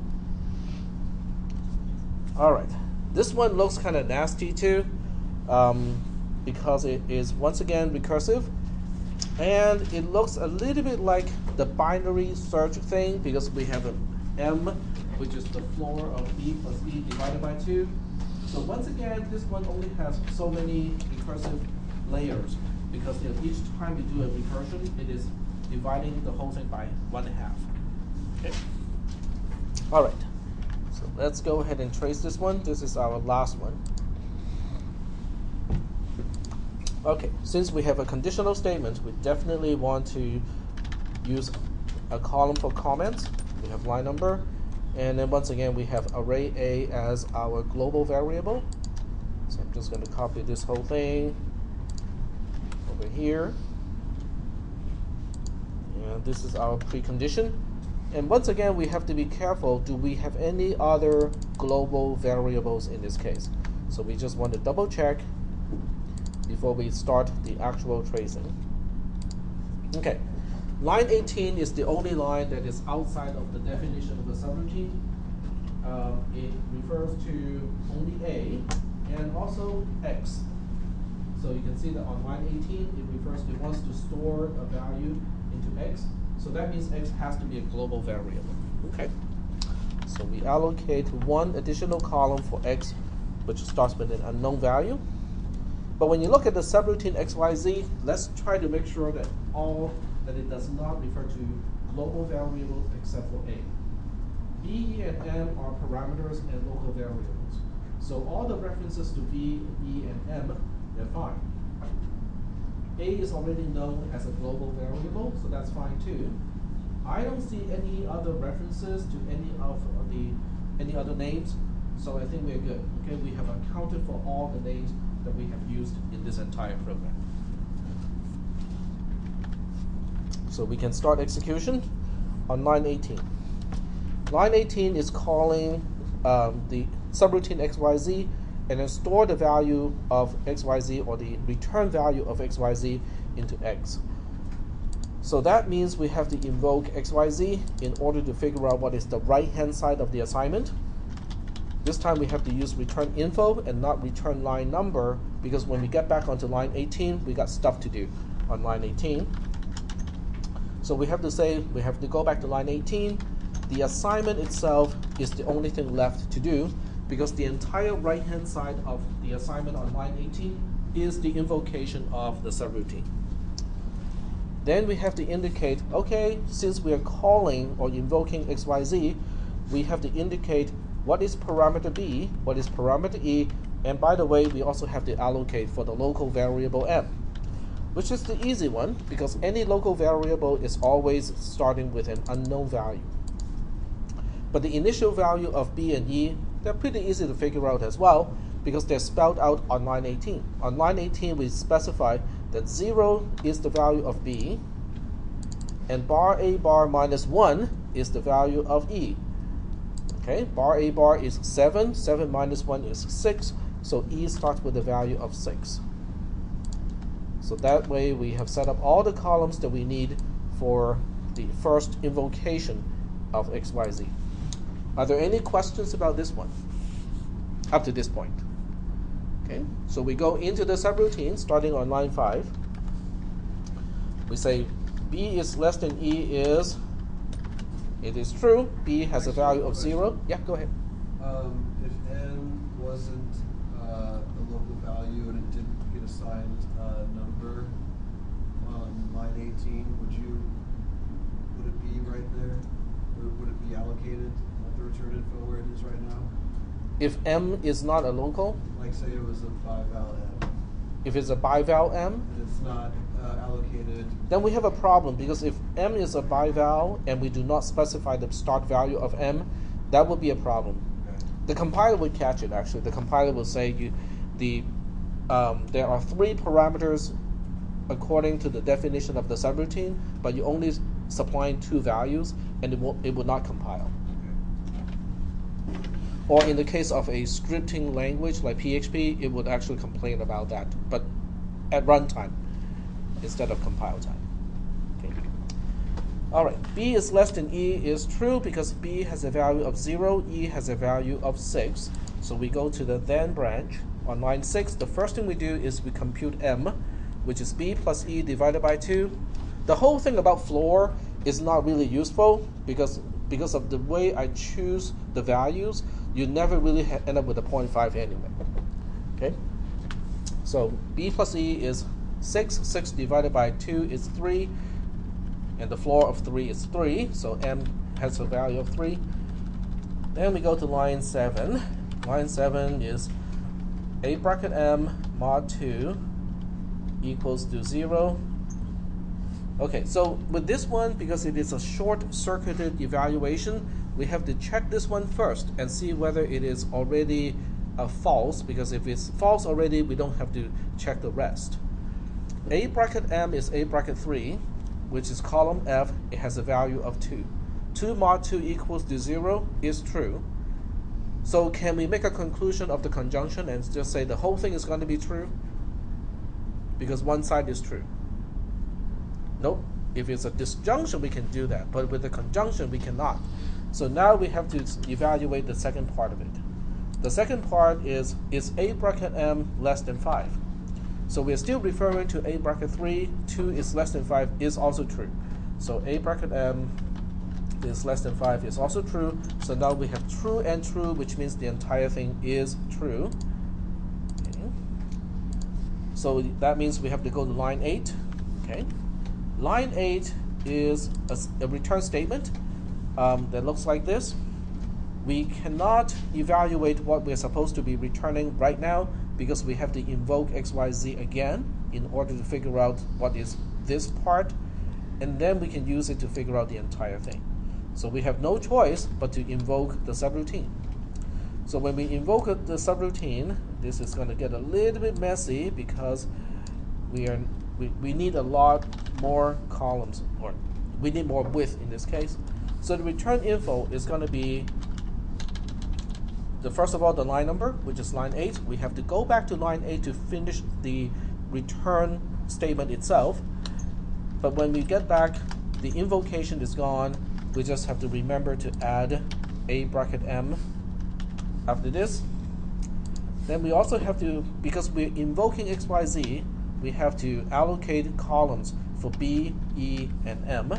All right, this one looks kind of nasty too, because it is once again recursive, and it looks a little bit like the binary search thing, because we have an M, which is the floor of B plus E divided by 2. So once again, this one only has so many recursive layers, because each time you do a recursion, it is dividing the whole thing by 1/2. Okay. All right. So let's go ahead and trace this one. This is our last one. Okay, since we have a conditional statement, we definitely want to use a column for comments. We have line number, and then once again we have array A as our global variable. So I'm just going to copy this whole thing over here. And this is our precondition. And once again, we have to be careful. Do we have any other global variables in this case? So we just want to double check before we start the actual tracing. Okay, line 18 is the only line that is outside of the definition of the subroutine. It refers to only A and also X. So you can see that on line 18, it wants to store a value into X. So that means X has to be a global variable. Okay. So we allocate one additional column for X, which starts with an unknown value. But when you look at the subroutine XYZ, let's try to make sure that it does not refer to global variables except for A. B, E, and M are parameters and local variables. So all the references to B, E, and M, they're fine. A is already known as a global variable, so that's fine too. I don't see any other references to any other names, so I think we're good. Okay, we have accounted for all the names that we have used in this entire program. So we can start execution on line 18. Line 18 is calling the subroutine XYZ and then store the value of XYZ, or the return value of XYZ, into X. So that means we have to invoke XYZ in order to figure out what is the right-hand side of the assignment. This time we have to use return info and not return line number, because when we get back onto line 18, we got stuff to do on line 18. So we have to go back to line 18. The assignment itself is the only thing left to do, because the entire right-hand side of the assignment on line 18 is the invocation of the subroutine. Then we have to indicate, okay, since we are calling or invoking XYZ, we have to indicate what is parameter B, what is parameter E, and by the way, we also have to allocate for the local variable M, which is the easy one, because any local variable is always starting with an unknown value. But the initial value of B and E, they're pretty easy to figure out as well, because they're spelled out on line 18. On line 18, we specify that 0 is the value of B, and bar A bar minus 1 is the value of E. Okay, bar A bar is 7, 7 minus 1 is 6, so E starts with the value of 6. So that way we have set up all the columns that we need for the first invocation of XYZ. Are there any questions about this one up to this point? Okay, so we go into the subroutine starting on line 5. We say B is less than E is, it is true, B has a value of 0. Yeah, go ahead. If N wasn't the local value and it didn't get assigned a number on line 18, would it be right there? Would it be allocated at the return info where it is right now? If M is not a local, Like say it was a bi-val M, if it's a bival M, and it's not allocated. then we have a problem, because if M is a bival and we do not specify the start value of M, that would be a problem. Okay. The compiler would catch it, actually. The compiler will say there are 3 parameters according to the definition of the subroutine, but you only supplying 2 values, and it will not compile. Okay. Or in the case of a scripting language like PHP, it would actually complain about that, but at runtime instead of compile time. Okay. All right, B is less than E is true because B has a value of 0, E has a value of 6. So we go to the then branch. On line 6, the first thing we do is we compute M, which is B plus E divided by 2. The whole thing about floor is not really useful because of the way I choose the values, you never really end up with a 0.5 anyway. Okay? So B plus E is 6. 6 divided by 2 is 3. And the floor of 3 is 3. So M has a value of 3. Then we go to line 7. Line 7 is A bracket M mod 2 equals to 0. Okay, so with this one, because it is a short-circuited evaluation, we have to check this one first and see whether it is already false, because if it's false already, we don't have to check the rest. A bracket M is A bracket 3, which is column F. It has a value of 2. 2 mod 2 equals to 0 is true. So can we make a conclusion of the conjunction and just say the whole thing is going to be true? Because one side is true. Nope. If it's a disjunction, we can do that. But with the conjunction, we cannot. So now we have to evaluate the second part of it. The second part is A bracket M less than 5? So we're still referring to A bracket 3. 2 is less than 5 is also true. So A bracket M is less than 5 is also true. So now we have true and true, which means the entire thing is true. Okay. So that means we have to go to line 8. Okay. Line 8 is a return statement that looks like this. We cannot evaluate what we're supposed to be returning right now because we have to invoke XYZ again in order to figure out what is this part, and then we can use it to figure out the entire thing. So we have no choice but to invoke the subroutine. So when we invoke the subroutine, this is going to get a little bit messy because we need a lot more columns, or we need more width in this case. So the return info is going to be, first of all, the line number, which is line 8. We have to go back to line 8 to finish the return statement itself. But when we get back, the invocation is gone. We just have to remember to add A bracket M after this. Then we also have to, because we're invoking XYZ, we have to allocate columns for B, E, and M.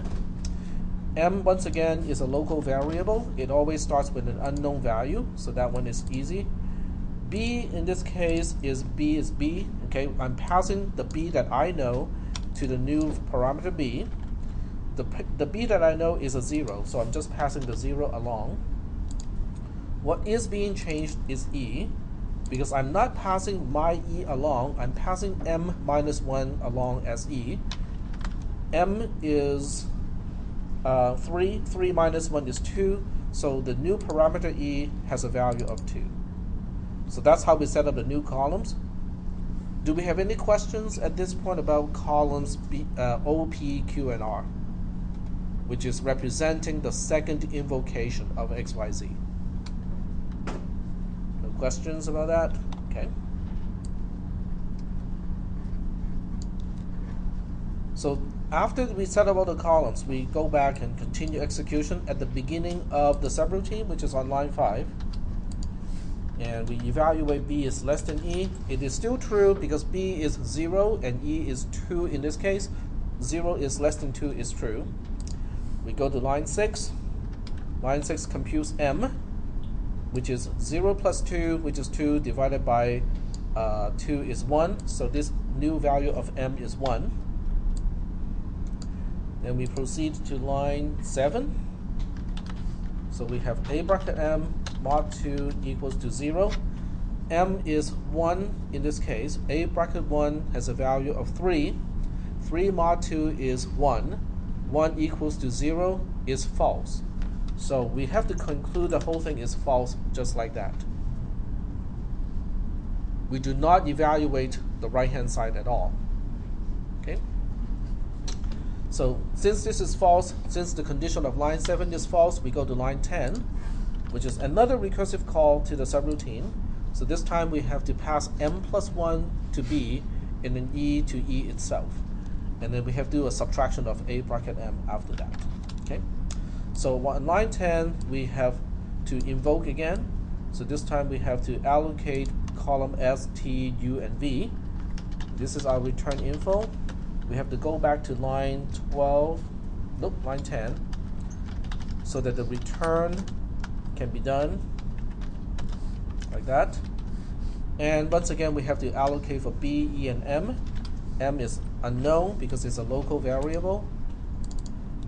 M, once again, is a local variable. It always starts with an unknown value, so that one is easy. B, in this case, is B. Okay, I'm passing the B that I know to the new parameter B. The B that I know is a 0, so I'm just passing the 0 along. What is being changed is E, because I'm not passing my E along, I'm passing M minus 1 along as E. M is 3, 3 minus 1 is 2, so the new parameter E has a value of 2. So that's how we set up the new columns. Do we have any questions at this point about columns B, O, P, Q, and R, which is representing the second invocation of XYZ? No questions about that? Okay. So after we set up all the columns, we go back and continue execution at the beginning of the subroutine, which is on line 5. And we evaluate B is less than E. It is still true because B is 0 and E is 2 in this case. 0 is less than 2 is true. We go to line 6. Line 6 computes M, which is 0 plus 2, which is 2, divided by 2 is 1. So this new value of M is 1. Then we proceed to line 7. So we have a bracket m mod 2 equals to 0. M is 1 in this case. A bracket 1 has a value of 3. 3 mod 2 is 1. 1 equals to 0 is false. So we have to conclude the whole thing is false just like that. We do not evaluate the right-hand side at all. Okay? So since this is false, since the condition of line 7 is false, we go to line 10, which is another recursive call to the subroutine. So this time we have to pass m plus 1 to b and then e to e itself. And then we have to do a subtraction of a bracket m after that. Okay? So on line 10, we have to invoke again. So this time we have to allocate column S, T, U, and V. This is our return info. We have to go back to line 12, nope, line 10, so that the return can be done like that. And once again, we have to allocate for B, E, and M. M is unknown because it's a local variable.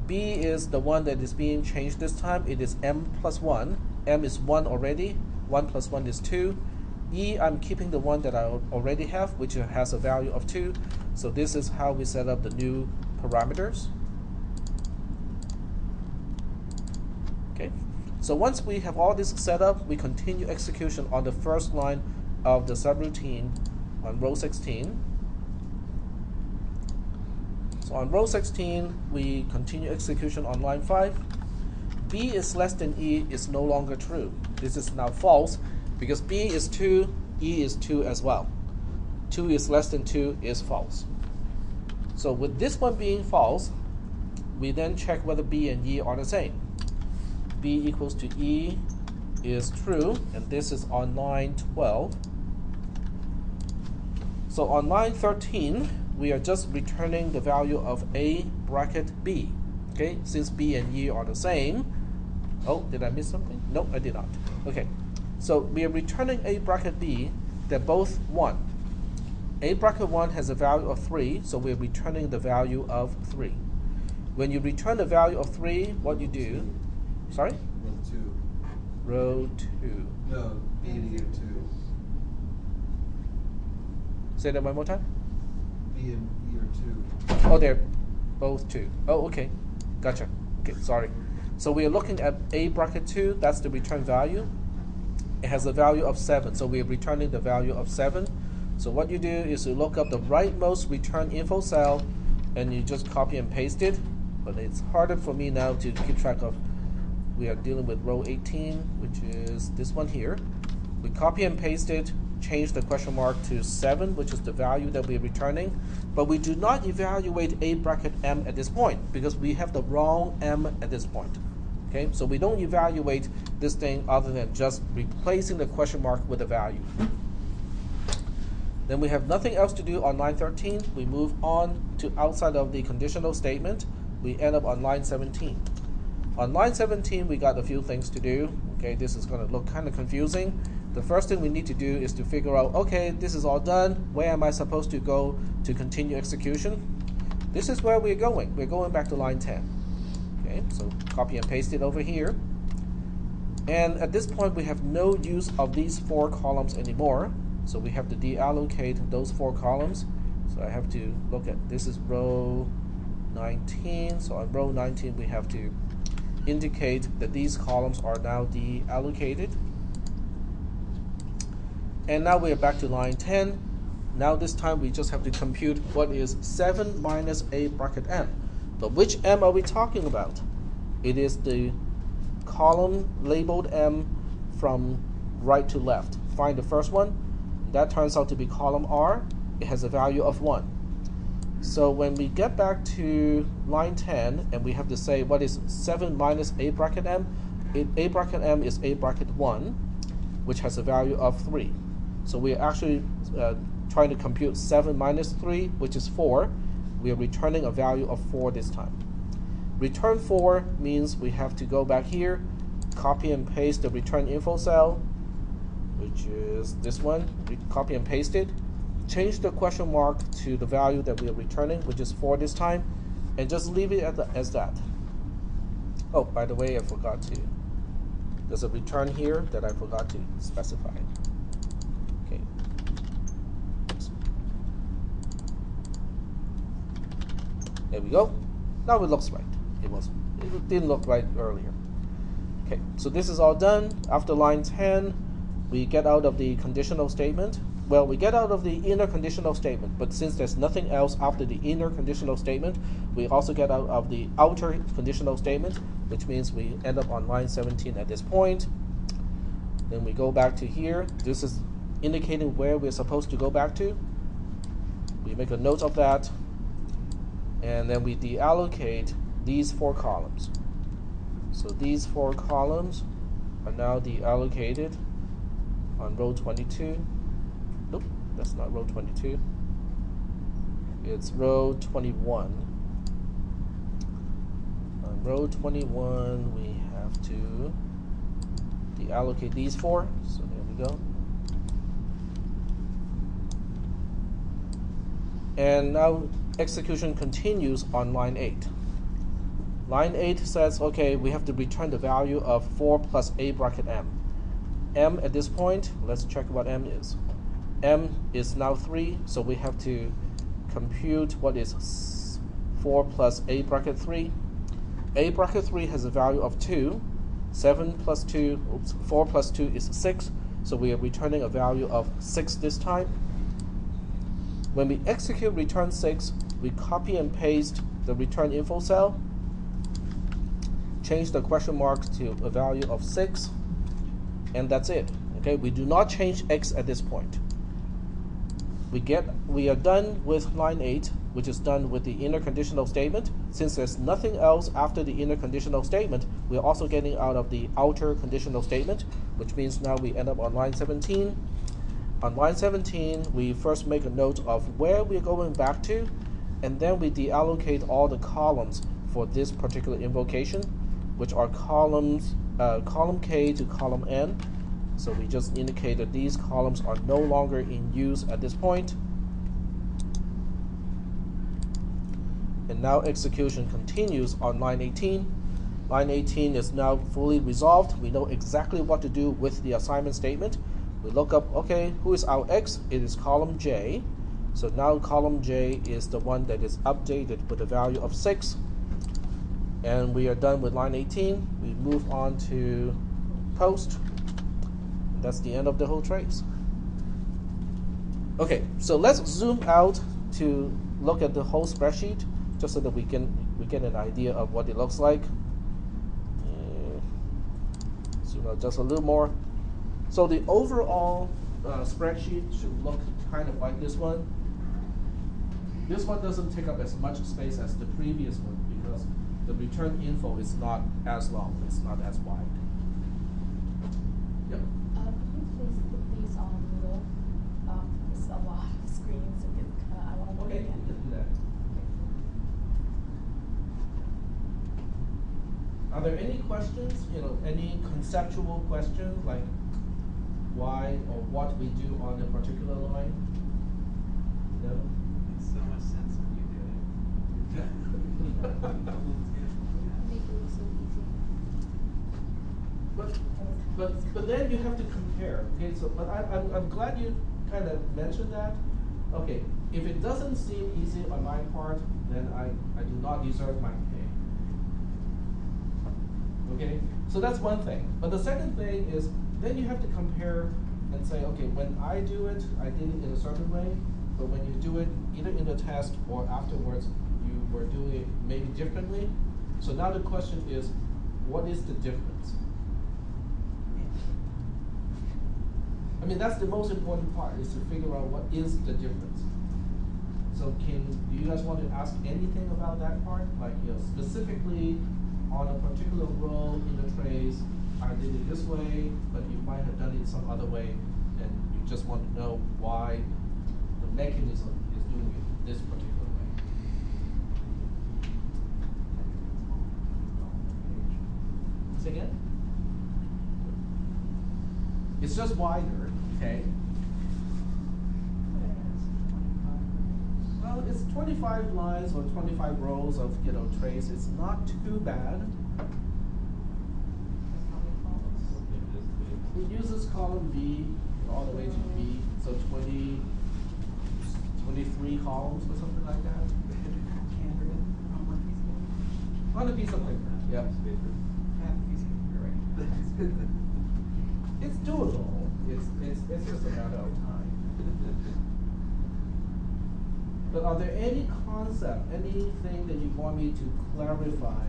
B is the one that is being changed this time. It is M plus 1. M is 1 already. 1 plus 1 is 2. E, I'm keeping the one that I already have, which has a value of 2. So this is how we set up the new parameters. Okay. So once we have all this set up, we continue execution on the first line of the subroutine on row 16. So on row 16, we continue execution on line 5. B is less than E is no longer true. This is now false because B is 2, E is 2 as well. 2 is less than 2 is false. So with this one being false, we then check whether B and E are the same. B equals to E is true, and this is on line 12. So on line 13, we are just returning the value of A bracket B. Okay, since B and E are the same. Oh, did I miss something? No, I did not. Okay, so we are returning A bracket B. They're both 1. A bracket 1 has a value of 3, so we're returning the value of 3. When you return the value of 3, what you do? Sorry? Row 2. Row 2. No, B and E are 2. Say that one more time. B and E are 2. Oh, they're both 2. Oh, okay. Gotcha. Okay, sorry. So we are looking at A bracket 2. That's the return value. It has a value of 7. So we are returning the value of 7. So what you do is you look up the rightmost return info cell and you just copy and paste it. But it's harder for me now to keep track of. We are dealing with row 18, which is this one here. We copy and paste it, change the question mark to 7, which is the value that we're returning. But we do not evaluate A bracket M at this point because we have the wrong M at this point. Okay, so we don't evaluate this thing other than just replacing the question mark with a value. Then we have nothing else to do on line 13. We move on to outside of the conditional statement. We end up on line 17. On line 17, we got a few things to do. Okay, this is going to look kind of confusing. The first thing we need to do is to figure out, okay, this is all done. Where am I supposed to go to continue execution? This is where we're going. We're going back to line 10. Okay, so copy and paste it over here. And at this point, we have no use of these 4 columns anymore. So we have to deallocate those 4 columns. So I have to look at, this is row 19. So on row 19, we have to indicate that these columns are now deallocated. And now we are back to line 10. Now this time we just have to compute what is 7 minus A bracket M. But which M are we talking about? It is the column labeled M from right to left. Find the first one. That turns out to be column R. It has a value of 1. So when we get back to line 10 and we have to say what is 7 minus A bracket M, A bracket M is A bracket 1, which has a value of 3. So we are actually trying to compute 7 minus 3, which is 4. We are returning a value of 4 this time. Return 4 means we have to go back here, copy and paste the return info cell, which is this one. We copy and paste it. Change the question mark to the value that we are returning, which is 4 this time, and just leave it as that. Oh, by the way, I forgot to There's a return here that I forgot to specify. Okay. There we go. Now it looks right. It didn't look right earlier. Okay, so this is all done. After line 10, we get out of the conditional statement. Well, we get out of the inner conditional statement, but since there's nothing else after the inner conditional statement, we also get out of the outer conditional statement, which means we end up on line 17 at this point. Then we go back to here. This is indicating where we're supposed to go back to. We make a note of that, and then we deallocate these 4 columns. So these 4 columns are now deallocated on row 22. Nope, that's not row 22. It's row 21. On row 21, we have to deallocate these 4. So there we go. And now execution continues on line 8. Line 8 says, okay, we have to return the value of 4 plus a bracket m. M at this point, let's check what m is. M is now 3, so we have to compute what is 4 plus a bracket 3. A bracket 3 has a value of 2. 4 plus 2 is 6, so we are returning a value of 6 this time. When we execute return 6, we copy and paste the return info cell, change the question mark to a value of 6, and that's it. Okay, we do not change x at this point. We are done with line 8, which is done with the inner conditional statement. Since there's nothing else after the inner conditional statement, we're also getting out of the outer conditional statement, which means now we end up on line 17. On line 17, we first make a note of where we're going back to, and then we deallocate all the columns for this particular invocation, which are column K to column N. So we just indicate that these columns are no longer in use at this point. And now execution continues on line 18. Line 18 is now fully resolved. We know exactly what to do with the assignment statement. We look up, okay, who is our X? It is column J. So now column J is the one that is updated with a value of 6. And we are done with line 18. We move on to post. And that's the end of the whole trace. Okay, so let's zoom out to look at the whole spreadsheet, just so that we get an idea of what it looks like. Zoom out just a little more. So the overall spreadsheet should look kind of like this one. This one doesn't take up as much space as the previous one because the return info is not as long, it's not as wide. Yep. Could you please put these on Moodle? It's a lot of screens. I want to look Okay, again. you can do that. Are there any questions? Any conceptual questions like why or what we do on a particular line? No? Makes so much sense when you do it. Make it look so easy. But then you have to compare. Okay, so but I'm glad you kind of mentioned that. Okay, if it doesn't seem easy on my part, then I do not deserve my pay. Okay, so that's one thing. But the second thing is then you have to compare and say, okay, when I do it, I did it in a certain way, but when you do it either in the test or afterwards, you were doing it maybe differently. So now the question is, what is the difference? I mean, that's the most important part, is to figure out what is the difference. So do you guys want to ask anything about that part? Like, specifically on a particular row in the trace, I did it this way, but you might have done it some other way, and you just want to know why the mechanism is doing it this particular way. Say again? It's just wider, okay? Well, it's 25 lines or 25 rows of trace. It's not too bad. It uses column B all the way to B, so 23 columns or something like that. Handwritten on one piece of paper. On a piece of paper. Yep. Half a piece of paper, right? It's doable. It's just a matter of time. But are there any concept, anything that you want me to clarify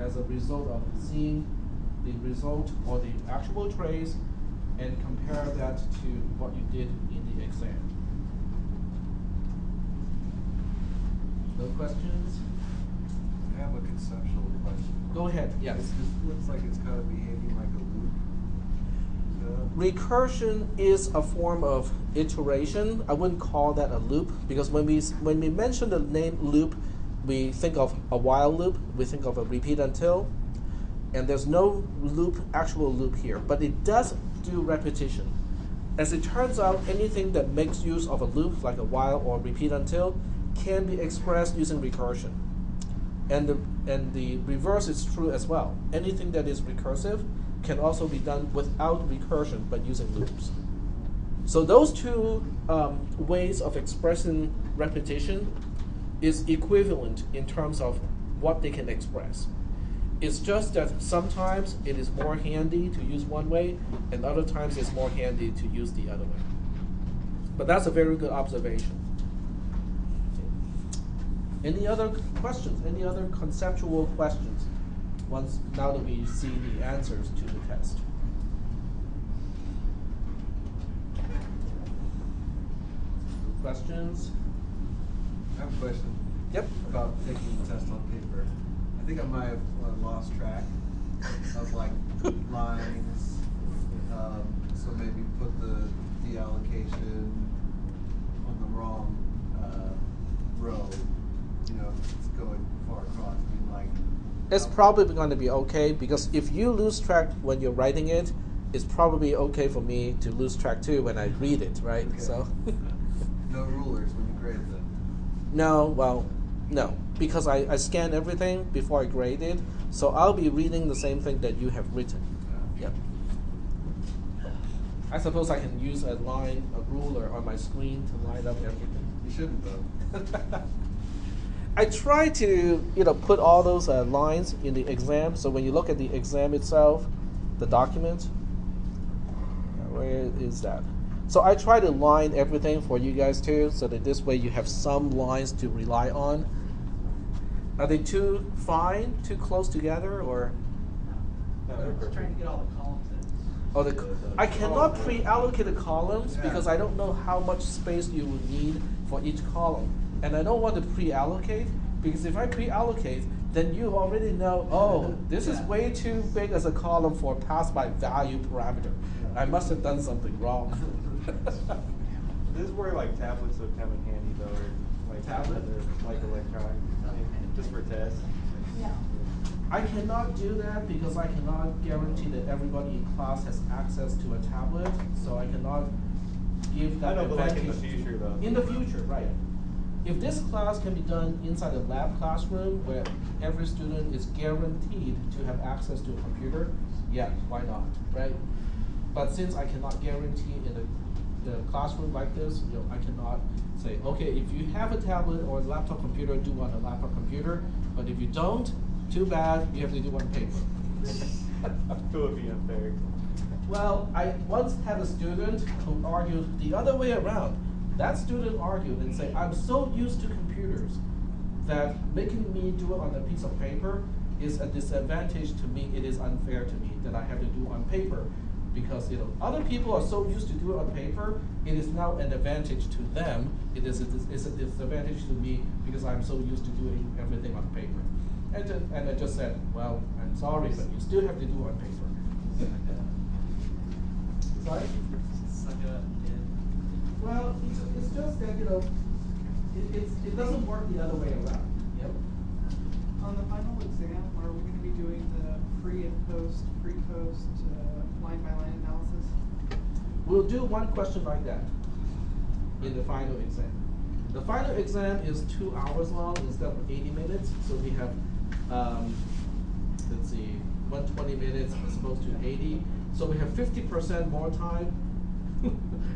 as a result of seeing the result or the actual trace and compare that to what you did in the exam? No questions? I have a conceptual question. Go ahead, yes. This looks like it's kind of behaving like a loop. Recursion is a form of iteration. I wouldn't call that a loop because when we mention the name loop, we think of a while loop, we think of a repeat until, and there's no actual loop here, but it does do repetition. As it turns out, anything that makes use of a loop, like a while or repeat until, can be expressed using recursion. And the reverse is true as well. Anything that is recursive can also be done without recursion, but using loops. So those two ways of expressing repetition is equivalent in terms of what they can express. It's just that sometimes it is more handy to use one way, and other times it's more handy to use the other way. But that's a very good observation. Any other questions? Any other conceptual questions? Now that we see the answers to the test. Questions? I have a question. Yep. About taking the test on paper. I think I might have lost track of like lines. So maybe put the deallocation on the wrong row. You know, it's going far across. I mean, like. It's probably going to be okay because if you lose track when you're writing it, it's probably okay for me to lose track too when I read it, right? Okay. So. No rulers when you grade them. No, because I scan everything before I grade it, so I'll be reading the same thing that you have written. Yep. I suppose I can use a ruler on my screen to line up everything. You shouldn't though. I try to put all those lines in the exam, so when you look at the exam itself, the document, where is that? So I try to line everything for you guys too, so that this way you have some lines to rely on. Are they too close together, or? I'm just trying to get all the columns in. I cannot pre-allocate the columns because I don't know how much space you will need for each column. And I don't want to pre-allocate because if I pre-allocate, then you already know, oh, this is way too big as a column for pass-by value parameter. I must have done something wrong. This is where like tablets would come in handy though, or like Tablet? or like electronic, just for tests. Yeah. I cannot do that because I cannot guarantee that everybody in class has access to a tablet, so I cannot give that I know, but like advantage. in the future though. In the future, right. If this class can be done inside a lab classroom where every student is guaranteed to have access to a computer, yeah, why not, right? But since I cannot guarantee in a classroom like this, I cannot say, okay, if you have a tablet or a laptop computer, do on a laptop computer, but if you don't, too bad, you have to do on paper. It would be unfair. Well, I once had a student who argued the other way around. That student argued and said, I'm so used to computers that making me do it on a piece of paper is a disadvantage to me. It is unfair to me that I have to do on paper because other people are so used to do it on paper. It is now an advantage to them. It's a disadvantage to me because I'm so used to doing everything on paper. And I just said, well, I'm sorry, but you still have to do it on paper. Sorry? Suck it up, kid. Well, it's just that, it doesn't work the other way around. Yep. On the final exam, are we going to be doing the pre and pre-post line-by-line analysis? We'll do one question like that in the final exam. The final exam is 2 hours long instead of 80 minutes, so we have, let's see, 120 minutes as opposed to 80. So we have 50% more time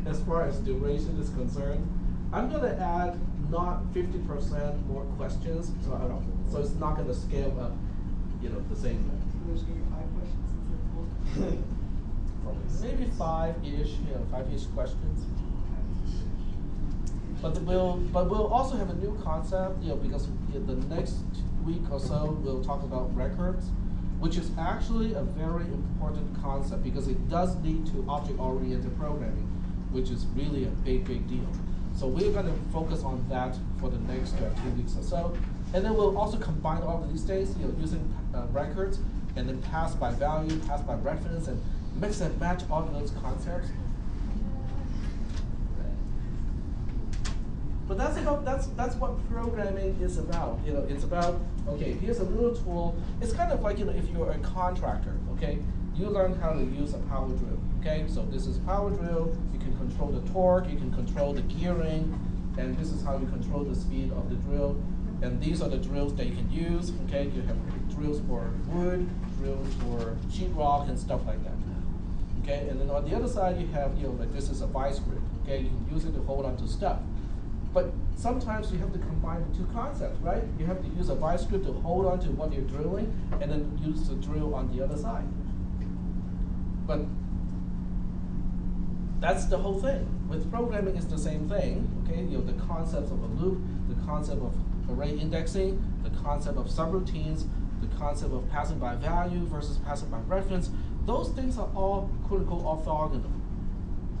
as far as duration is concerned. I'm gonna add not 50% more questions, so it's not gonna scale up, the same way. So there's gonna be 5 questions instead of 4. Maybe 5-ish, 5-ish questions. But we'll also have a new concept, because the next week or so we'll talk about records, which is actually a very important concept because it does lead to object-oriented programming, which is really a big deal. So we're going to focus on that for the next 2 weeks or so, and then we'll also combine all of these things, using records, and then pass by value, pass by reference, and mix and match all of those concepts. But that's what programming is about. It's about, okay, here's a little tool. It's kind of like, if you're a contractor, okay, you learn how to use a power drill. Okay, so this is a power drill. You can control the torque, you can control the gearing, and this is how you control the speed of the drill. And these are the drills that you can use. Okay, you have drills for wood, drills for sheetrock, and stuff like that. Okay, and then on the other side you have, like this is a vice grip. Okay, you can use it to hold on to stuff. But sometimes you have to combine the two concepts, right? You have to use a vice grip to hold on to what you're drilling, and then use the drill on the other side. But that's the whole thing. With programming, it's the same thing. Okay, the concepts of a loop, the concept of array indexing, the concept of subroutines, the concept of passing by value versus passing by reference. Those things are all critical orthogonal.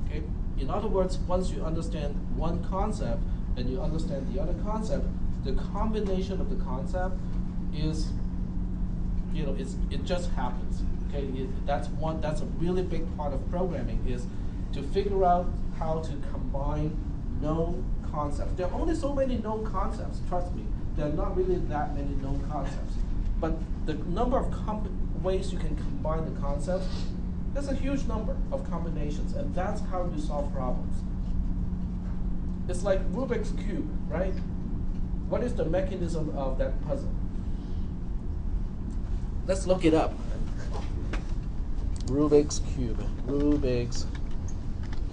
Okay. In other words, once you understand one concept and you understand the other concept, the combination of the concept is, it just happens. Okay, that's a really big part of programming, is to figure out how to combine known concepts. There are only so many known concepts, trust me. There are not really that many known concepts. But the number of ways you can combine the concepts, there's a huge number of combinations, and that's how you solve problems. It's like Rubik's Cube, right? What is the mechanism of that puzzle? Let's look it up. Rubik's Cube. Rubik's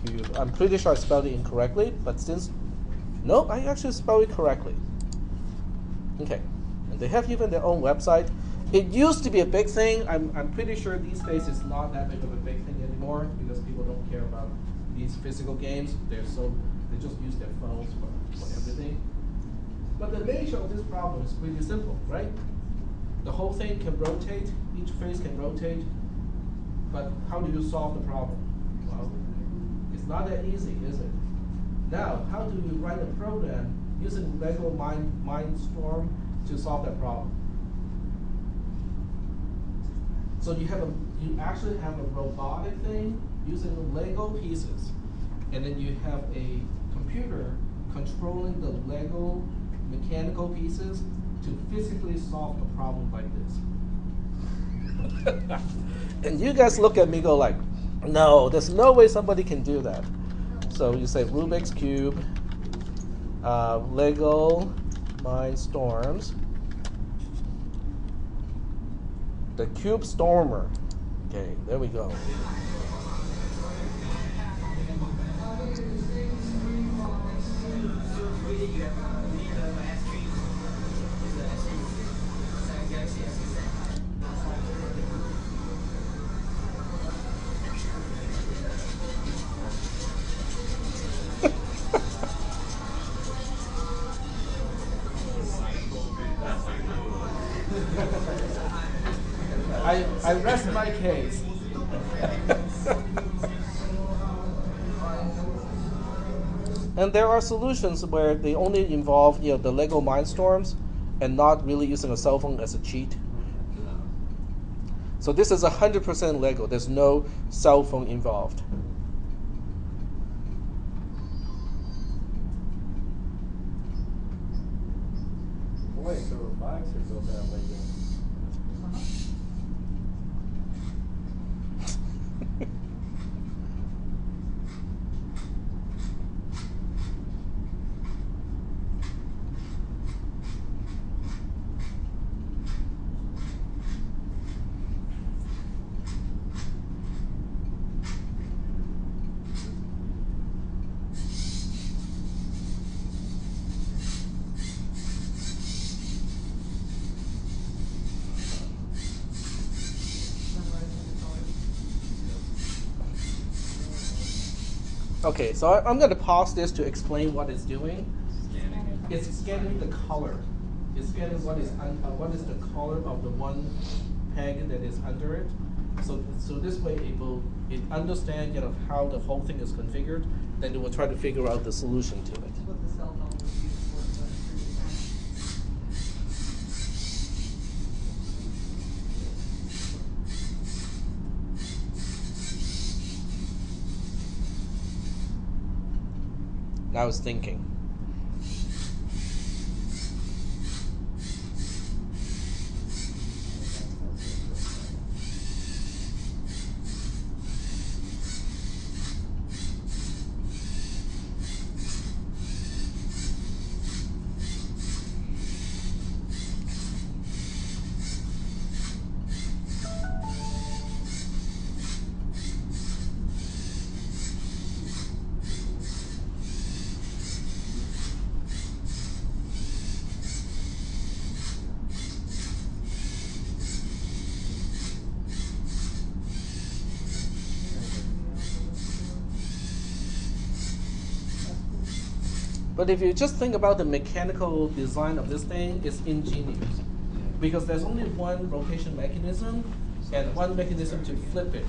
Cube. I'm pretty sure I spelled it incorrectly, but no, I actually spelled it correctly. Okay, and they have even their own website. It used to be a big thing. I'm pretty sure these days it's not that big of a big thing anymore because people don't care about these physical games. They just use their phones for everything. But the nature of this problem is pretty simple, right? The whole thing can rotate, each face can rotate, but how do you solve the problem? Well, it's not that easy, is it? Now, how do you write a program using Lego Mindstorm to solve that problem? So you actually have a robotic thing using Lego pieces, and then you have a computer controlling the Lego mechanical pieces to physically solve a problem like this. And you guys look at me go like, no, there's no way somebody can do that. So you say Rubik's Cube, Lego Mindstorms, the Cube Stormer. Okay, there we go. I rest my case. And there are solutions where they only involve the Lego Mindstorms and not really using a cell phone as a cheat. So this is 100% Lego. There's no cell phone involved. Wait, so robotics are built out of Lego? Okay, so I'm going to pause this to explain what it's doing. It's scanning the color. It's scanning what is the color of the one peg that is under it. So this way it understands how the whole thing is configured. Then it will try to figure out the solution to it. What the cell phone was used for the previous Now it's thinking. But if you just think about the mechanical design of this thing, it's ingenious. Because there's only one rotation mechanism and one mechanism to flip it.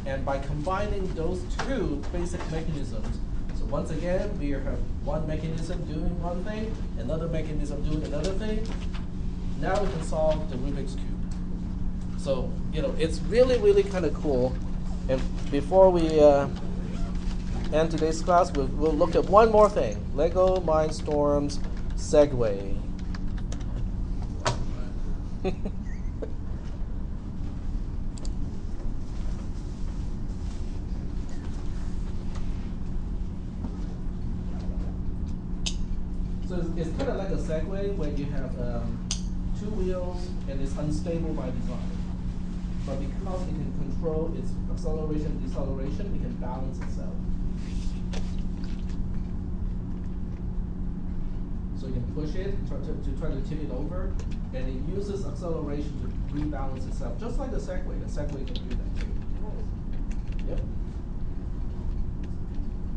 And by combining those two basic mechanisms, so once again, we have one mechanism doing one thing, another mechanism doing another thing. Now we can solve the Rubik's Cube. So, it's really, really kind of cool. And before we end today's class, we'll look at one more thing. Lego Mindstorms Segue. So it's kind of like a Segue where you have two wheels and it's unstable by design. But because it can control its acceleration and deceleration, it can balance itself. So you can push it to try to tip it over, and it uses acceleration to rebalance itself, just like the Segue. The Segue can do that too. Yep.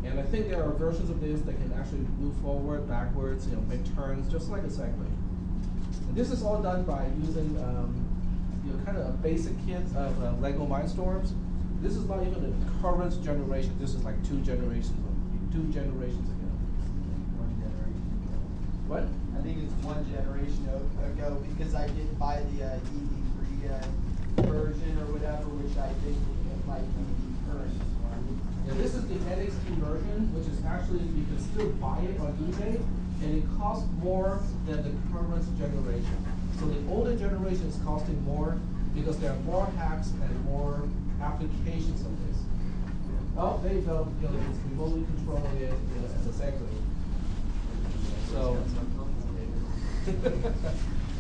And I think there are versions of this that can actually move forward, backwards, make turns, just like a Segue. And this is all done by using kind of a basic kit of Lego Mindstorms. This is not even the current generation. This is like two generations ago. What? I think it's one generation ago because I did buy the EV3 version or whatever, which I think it might be the current one. Yeah, this is the NXT version, which is actually, you can still buy it on eBay, and it costs more than the current generation. So the older generation is costing more because there are more hacks and more applications of this. Oh, there you go. It's remotely controlling it as a Segue.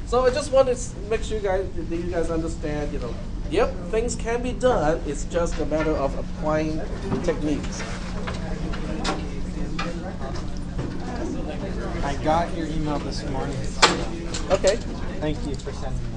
So I just wanted to make sure that you guys understand, yep, things can be done. It's just a matter of applying techniques. I got your email this morning. Okay. Thank you for sending that.